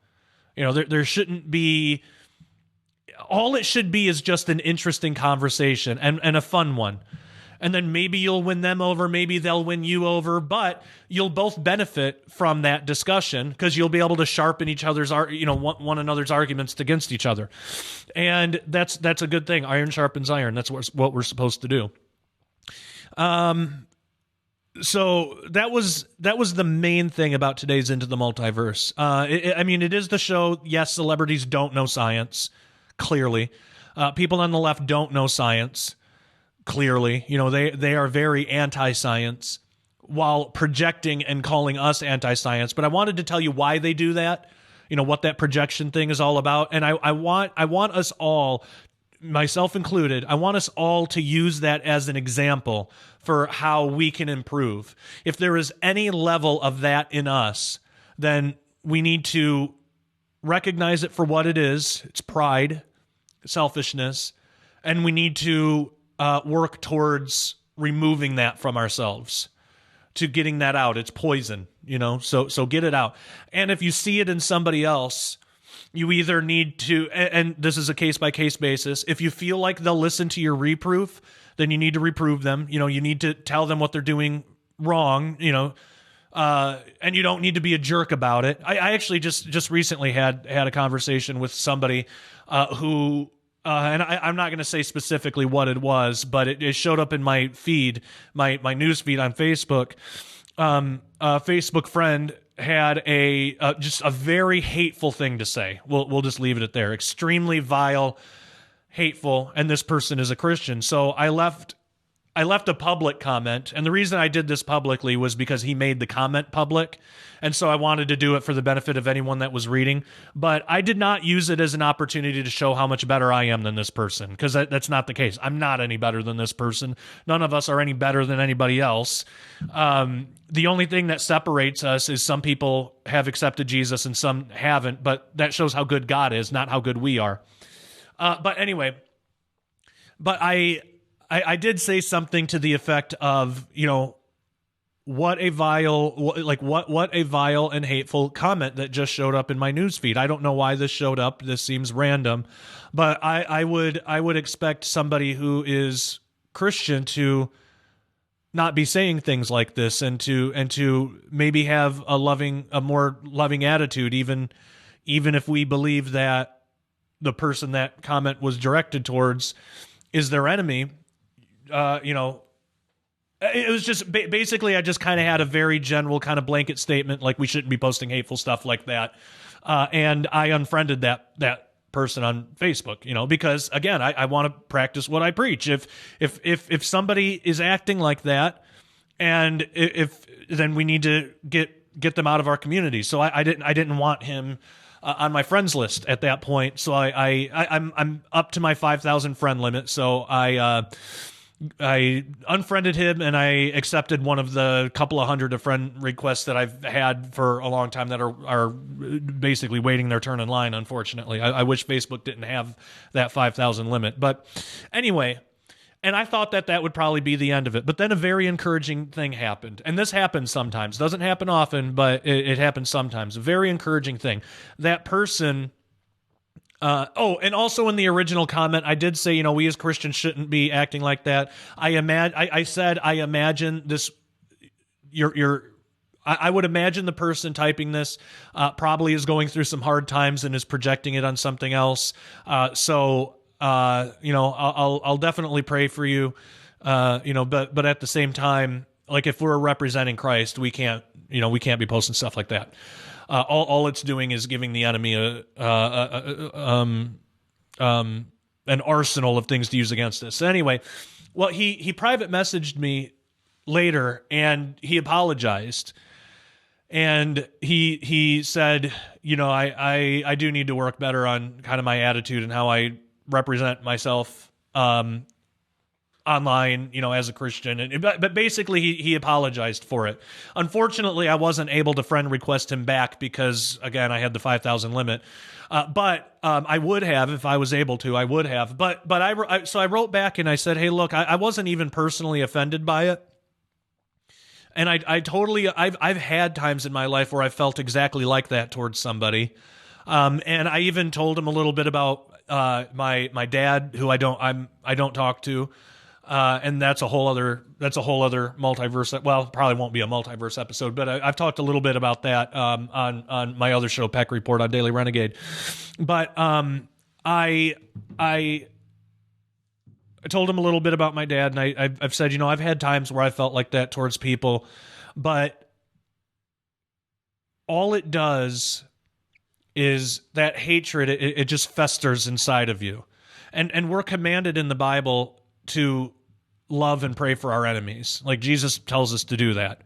There shouldn't be, all it should be is just an interesting conversation and a fun one. And then maybe you'll win them over, maybe they'll win you over, but you'll both benefit from that discussion because you'll be able to sharpen each other's, one another's arguments against each other. And that's a good thing. Iron sharpens iron. That's what we're supposed to do. So that was the main thing about today's Into the Multiverse. It is the show. Yes, celebrities don't know science, clearly. People on the left don't know science, clearly. They are very anti-science while projecting and calling us anti-science. But I wanted to tell you why they do that, what that projection thing is all about. And I want us all myself included, I want us all to use that as an example for how we can improve. If there is any level of that in us, then we need to recognize it for what it is. It's pride, selfishness, and we need to work towards removing that from ourselves, to getting that out. It's poison, so get it out. And if you see it in somebody else, you either need to, and this is a case-by-case basis, if you feel like they'll listen to your reproof, then you need to reprove them. You need to tell them what they're doing wrong, and you don't need to be a jerk about it. I actually just recently had a conversation with somebody who, and I'm not going to say specifically what it was, but it showed up in my feed, my news feed on Facebook. A Facebook friend had just a very hateful thing to say. We'll just leave it at there. Extremely vile, hateful, and this person is a Christian. So I left a public comment, and the reason I did this publicly was because he made the comment public, and so I wanted to do it for the benefit of anyone that was reading. But I did not use it as an opportunity to show how much better I am than this person, because that's not the case. I'm not any better than this person. None of us are any better than anybody else. The only thing that separates us is some people have accepted Jesus and some haven't, but that shows how good God is, not how good we are. But anyway, I did say something to the effect of, what a vile and hateful comment that just showed up in my newsfeed. I don't know why this showed up. This seems random, but I would expect somebody who is Christian to not be saying things like this, and to maybe have a more loving attitude, even if we believe that the person that comment was directed towards is their enemy. It was just basically, I just kind of had a very general kind of blanket statement, like we shouldn't be posting hateful stuff like that. And I unfriended that person on Facebook, because again, I want to practice what I preach. If somebody is acting like that, and then we need to get them out of our community. So I didn't want him on my friends list at that point. So I'm up to my 5,000 friend limit. So I unfriended him, and I accepted one of the couple of hundred of friend requests that I've had for a long time that are basically waiting their turn in line, unfortunately. I wish Facebook didn't have that 5,000 limit. But anyway, and I thought that would probably be the end of it. But then a very encouraging thing happened. And this happens sometimes. Doesn't happen often, but it happens sometimes. A very encouraging thing. That person... and also in the original comment, I did say, we as Christians shouldn't be acting like that. I said, I imagine this, I would imagine the person typing this, probably is going through some hard times and is projecting it on something else. So I'll definitely pray for you, but at the same time, like if we're representing Christ, we can't be posting stuff like that. All it's doing is giving the enemy an arsenal of things to use against us. So anyway, well, he private messaged me later, and he apologized, and he said, I do need to work better on kind of my attitude and how I represent myself online, as a Christian. But basically he apologized for it. Unfortunately, I wasn't able to friend request him back because, again, I had the 5,000 limit. But I would have, if I was able to, I would have. But I wrote back and I said, hey, look, I wasn't even personally offended by it. And I've had times in my life where I felt exactly like that towards somebody. And I even told him a little bit about my dad, who I don't talk to. And that's a whole other multiverse. Well, probably won't be a multiverse episode, but I've talked a little bit about that on my other show, Peck Report on Daily Renegade. But I told him a little bit about my dad, and I've said, I've had times where I felt like that towards people, but all it does is that hatred, it just festers inside of you. And we're commanded in the Bible to love and pray for our enemies. Like Jesus tells us to do that.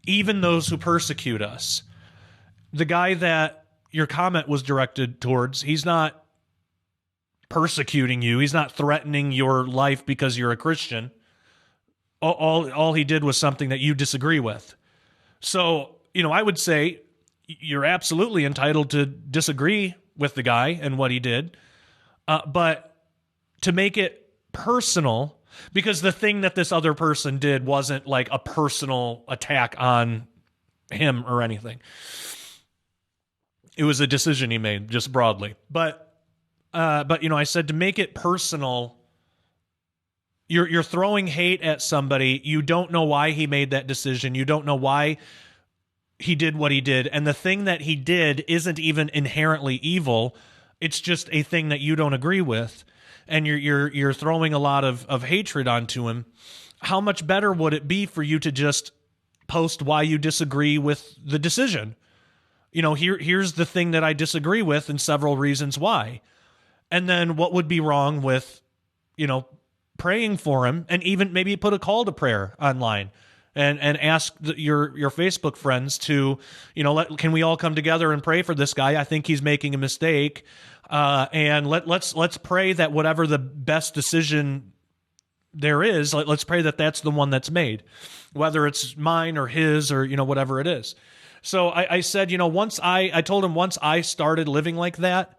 Even those who persecute us. The guy that your comment was directed towards, he's not persecuting you. He's not threatening your life because you're a Christian. All he did was something that you disagree with. So, I would say you're absolutely entitled to disagree with the guy and what he did. But to make it personal, because the thing that this other person did wasn't like a personal attack on him or anything. It was a decision he made, just broadly. But I said to make it personal, you're throwing hate at somebody. You don't know why he made that decision. You don't know why he did what he did. And the thing that he did isn't even inherently evil. It's just a thing that you don't agree with. And you're throwing a lot of hatred onto him. How much better would it be for you to just post why you disagree with the decision? Here's the thing that I disagree with and several reasons why. And then what would be wrong with, praying for him, and even maybe put a call to prayer online and ask your Facebook friends to, can we all come together and pray for this guy? I think he's making a mistake. And let's pray that whatever the best decision there is, let's pray that that's the one that's made, whether it's mine or his or, whatever it is. So I said, I told him once I started living like that,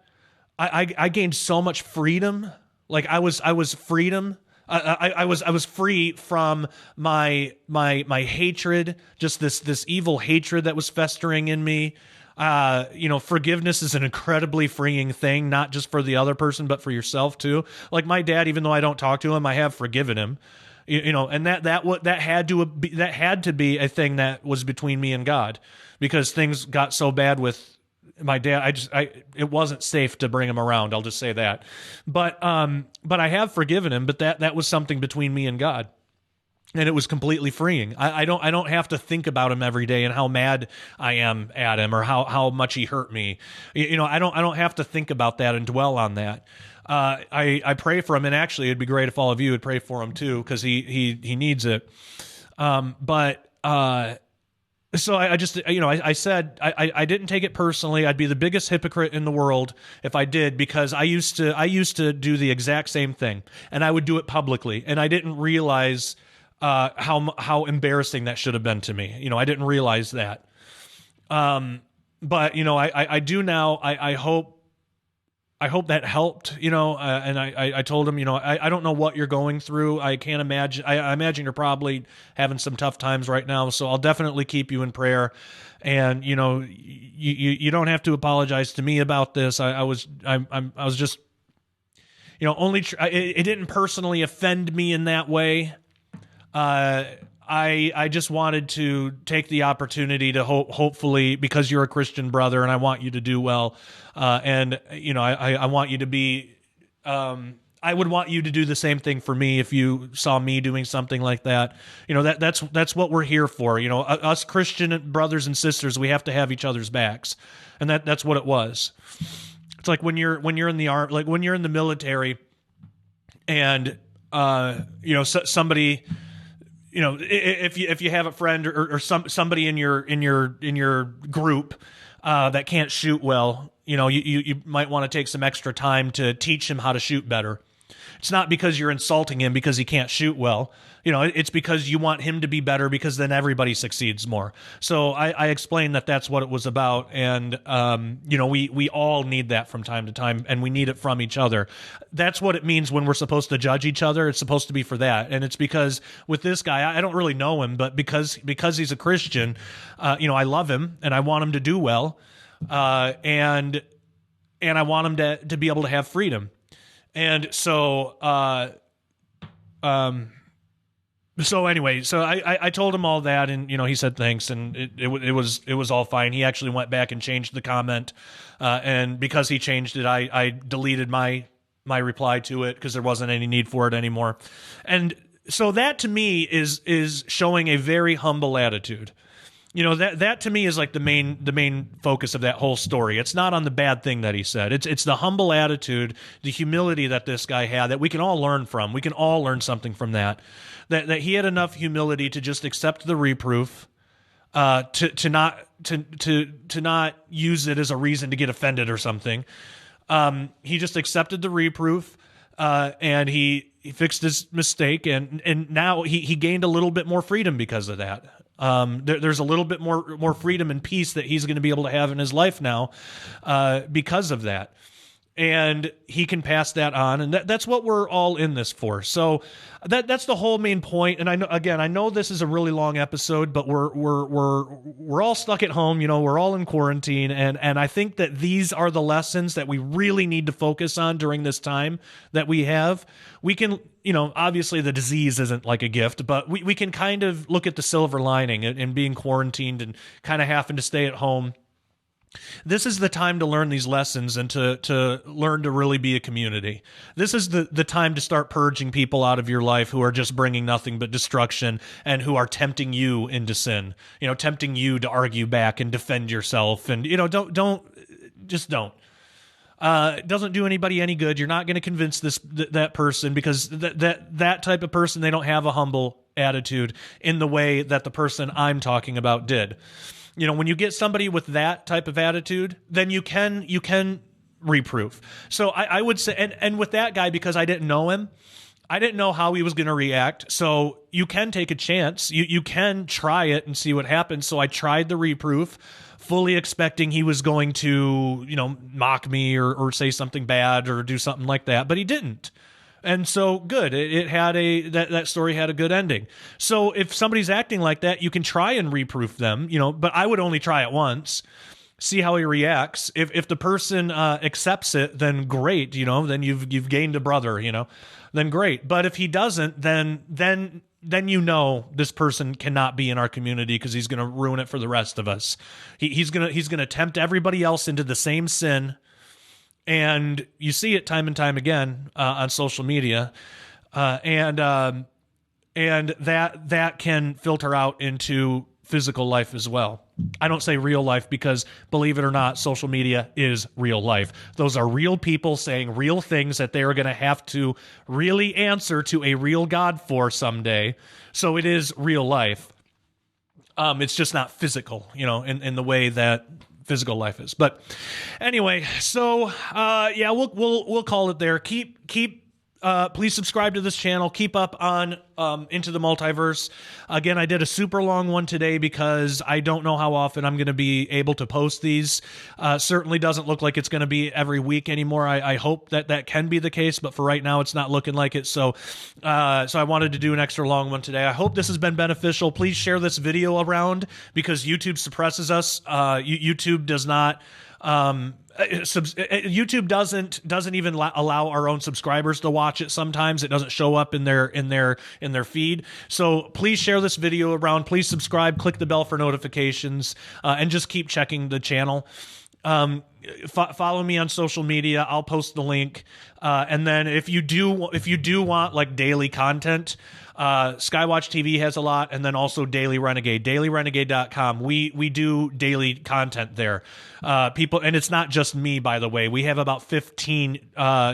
I gained so much freedom. Like I was freedom. I was free from my hatred, just this evil hatred that was festering in me. Forgiveness is an incredibly freeing thing, not just for the other person, but for yourself too. Like my dad, even though I don't talk to him, I have forgiven him. And that had to be a thing that was between me and God, because things got so bad with my dad. It wasn't safe to bring him around. I'll just say that. But I have forgiven him, but that was something between me and God. And it was completely freeing. I don't have to think about him every day and how mad I am at him or how much he hurt me. I don't have to think about that and dwell on that. I pray for him, and actually it'd be great if all of you would pray for him too, because he needs it. So I just, I said I didn't take it personally. I'd be the biggest hypocrite in the world if I did, because I used to do the exact same thing, and I would do it publicly, and I didn't realize how embarrassing that should have been to me. I didn't realize that. But I do now. I hope that helped, and I told him, I don't know what you're going through. I can't imagine. I imagine you're probably having some tough times right now. So I'll definitely keep you in prayer. And, you don't have to apologize to me about this. I was just, it didn't personally offend me in that way. I just wanted to take the opportunity to hopefully, because you're a Christian brother and I want you to do well. And I want you to be, I would want you to do the same thing for me if you saw me doing something like that. That's what we're here for. Us Christian brothers and sisters, we have to have each other's backs. And that's what it was. It's like when you're in the army, like when you're in the military and, somebody, if you have a friend or somebody in your group that can't shoot well, you might want to take some extra time to teach him how to shoot better. It's not because you're insulting him because he can't shoot well. It's because you want him to be better, because then everybody succeeds more. So I explained that that's what it was about. And, we all need that from time to time, and we need it from each other. That's what it means when we're supposed to judge each other. It's supposed to be for that. And it's because with this guy, I don't really know him, but because he's a Christian, I love him and I want him to do well. And I want him to be able to have freedom. And so, anyway, so I told him all that, and he said thanks, and it was all fine. He actually went back and changed the comment, and because he changed it, I deleted my reply to it because there wasn't any need for it anymore. And so that to me is showing a very humble attitude. That to me is like the main focus of that whole story. It's not on the bad thing that he said. It's the humble attitude, the humility that this guy had that we can all learn from. We can all learn something from that. That he had enough humility to just accept the reproof, to not use it as a reason to get offended or something. He just accepted the reproof, and he fixed his mistake, and now he gained a little bit more freedom because of that. There's a little bit more freedom and peace that he's going to be able to have in his life now because of that. And he can pass that on, and that's what we're all in this for. So that's the whole main point. And I know this is a really long episode, but we're all stuck at home. We're all in quarantine, and I think that these are the lessons that we really need to focus on during this time that we have. We can, obviously the disease isn't like a gift, but we can kind of look at the silver lining in being quarantined and kind of having to stay at home. This is the time to learn these lessons and to learn to really be a community. This is the time to start purging people out of your life who are just bringing nothing but destruction and who are tempting you into sin, tempting you to argue back and defend yourself. And, don't. It doesn't do anybody any good. You're not going to convince that person, because that type of person, they don't have a humble attitude in the way that the person I'm talking about did. When you get somebody with that type of attitude, then you can reproof. So I would say, and with that guy, because I didn't know him, I didn't know how he was going to react. So you can take a chance. You can try it and see what happens. So I tried the reproof, fully expecting he was going to, mock me or say something bad or do something like that, but he didn't. And so good. It had that story had a good ending. So if somebody's acting like that, you can try and reproof them, but I would only try it once, see how he reacts. If the person accepts it, then great, then you've gained a brother, then great. But if he doesn't, then this person cannot be in our community, because he's going to ruin it for the rest of us. He's going to tempt everybody else into the same sin. And you see it time and time again on social media, and that can filter out into physical life as well. I don't say real life, because believe it or not, social media is real life. Those are real people saying real things that they are going to have to really answer to a real God for someday. So it is real life. It's just not physical, in the way that physical life is. But anyway, so we'll call it there. Please subscribe to this channel. Keep up on Into the Multiverse. Again, I did a super long one today because I don't know how often I'm going to be able to post these. Certainly doesn't look like it's going to be every week anymore. I hope that can be the case, but for right now, it's not looking like it. So I wanted to do an extra long one today. I hope this has been beneficial. Please share this video around, because YouTube suppresses us. YouTube does not. YouTube doesn't even allow our own subscribers to watch it. Sometimes it doesn't show up in their feed. So please share this video around. Please subscribe, click the bell for notifications, and just keep checking the channel. Follow me on social media. I'll post the link. And then if you do want like daily content, Skywatch TV has a lot, and then also Daily Renegade, dailyrenegade.com. We do daily content there. And it's not just me, by the way. We have about 15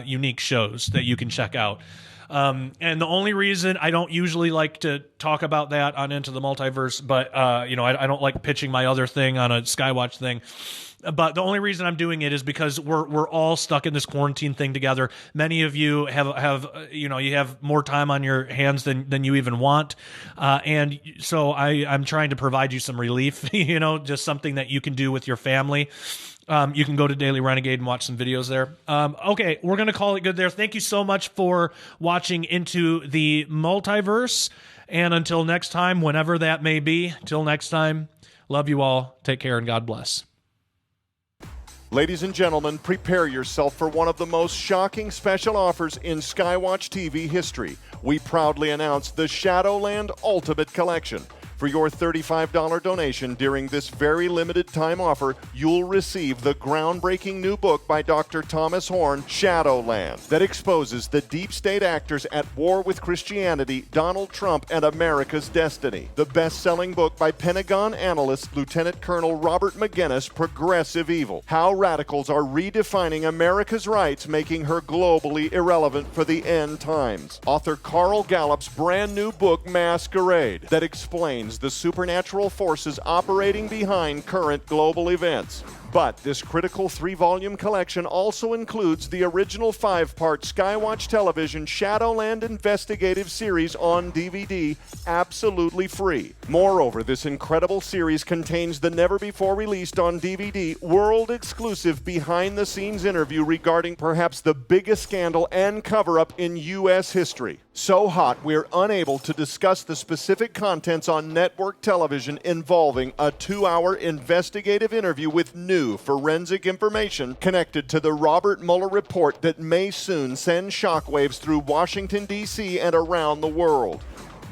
unique shows that you can check out. And the only reason I don't usually like to talk about that on Into the Multiverse, but I don't like pitching my other thing on a Skywatch thing. But the only reason I'm doing it is because we're all stuck in this quarantine thing together. Many of you have you have more time on your hands than you even want, and so I'm trying to provide you some relief. Just something that you can do with your family. You can go to Daily Renegade and watch some videos there. Okay, we're going to call it good there. Thank you so much for watching Into the Multiverse. And until next time, whenever that may be, till next time, love you all. Take care and God bless. Ladies and gentlemen, prepare yourself for one of the most shocking special offers in Skywatch TV history. We proudly announce the Shadowland Ultimate Collection. For your $35 donation during this very limited time offer, you'll receive the groundbreaking new book by Dr. Thomas Horn, Shadowland, that exposes the deep state actors at war with Christianity, Donald Trump, and America's destiny. The best-selling book by Pentagon analyst Lieutenant Colonel Robert McGinnis, Progressive Evil: How Radicals Are Redefining America's Rights, Making Her Globally Irrelevant for the End Times. Author Carl Gallup's brand new book, Masquerade, that explains the supernatural forces operating behind current global events. But this critical 3-volume collection also includes the original 5-part Skywatch Television Shadowland Investigative Series on DVD, absolutely free. Moreover, this incredible series contains the never-before-released on DVD, world-exclusive behind-the-scenes interview regarding perhaps the biggest scandal and cover-up in U.S. history. So hot, we're unable to discuss the specific contents on network television involving a 2-hour investigative interview with new forensic information connected to the Robert Mueller report that may soon send shockwaves through Washington, D.C. and around the world.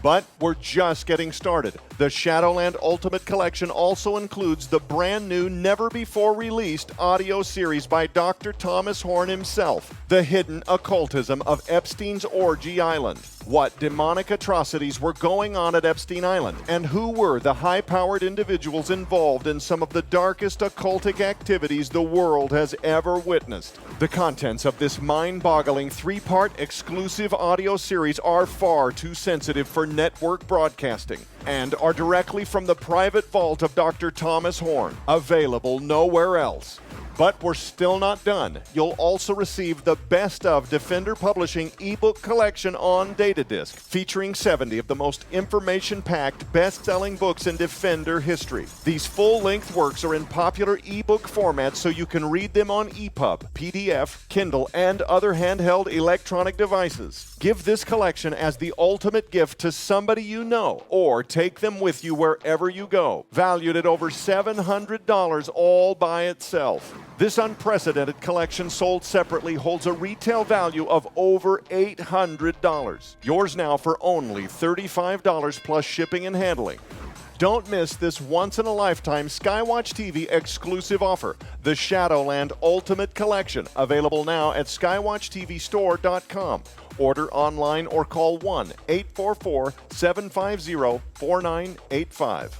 But we're just getting started. The Shadowland Ultimate Collection also includes the brand new, never-before-released audio series by Dr. Thomas Horn himself, The Hidden Occultism of Epstein's Orgy Island. What demonic atrocities were going on at Epstein Island, and who were the high-powered individuals involved in some of the darkest occultic activities the world has ever witnessed. The contents of this mind-boggling 3-part exclusive audio series are far too sensitive for network broadcasting and are directly from the private vault of Dr. Thomas Horn, available nowhere else. But we're still not done. You'll also receive the Best of Defender Publishing ebook collection on data disc, featuring 70 of the most information-packed, best-selling books in Defender history. These full-length works are in popular ebook formats, so you can read them on EPUB, PDF, Kindle, and other handheld electronic devices. Give this collection as the ultimate gift to somebody you know, or take them with you wherever you go. Valued at over $700 all by itself. This unprecedented collection sold separately holds a retail value of over $800. Yours now for only $35 plus shipping and handling. Don't miss this once-in-a-lifetime Skywatch TV exclusive offer, the Shadowland Ultimate Collection, available now at skywatchtvstore.com. Order online or call 1-844-750-4985.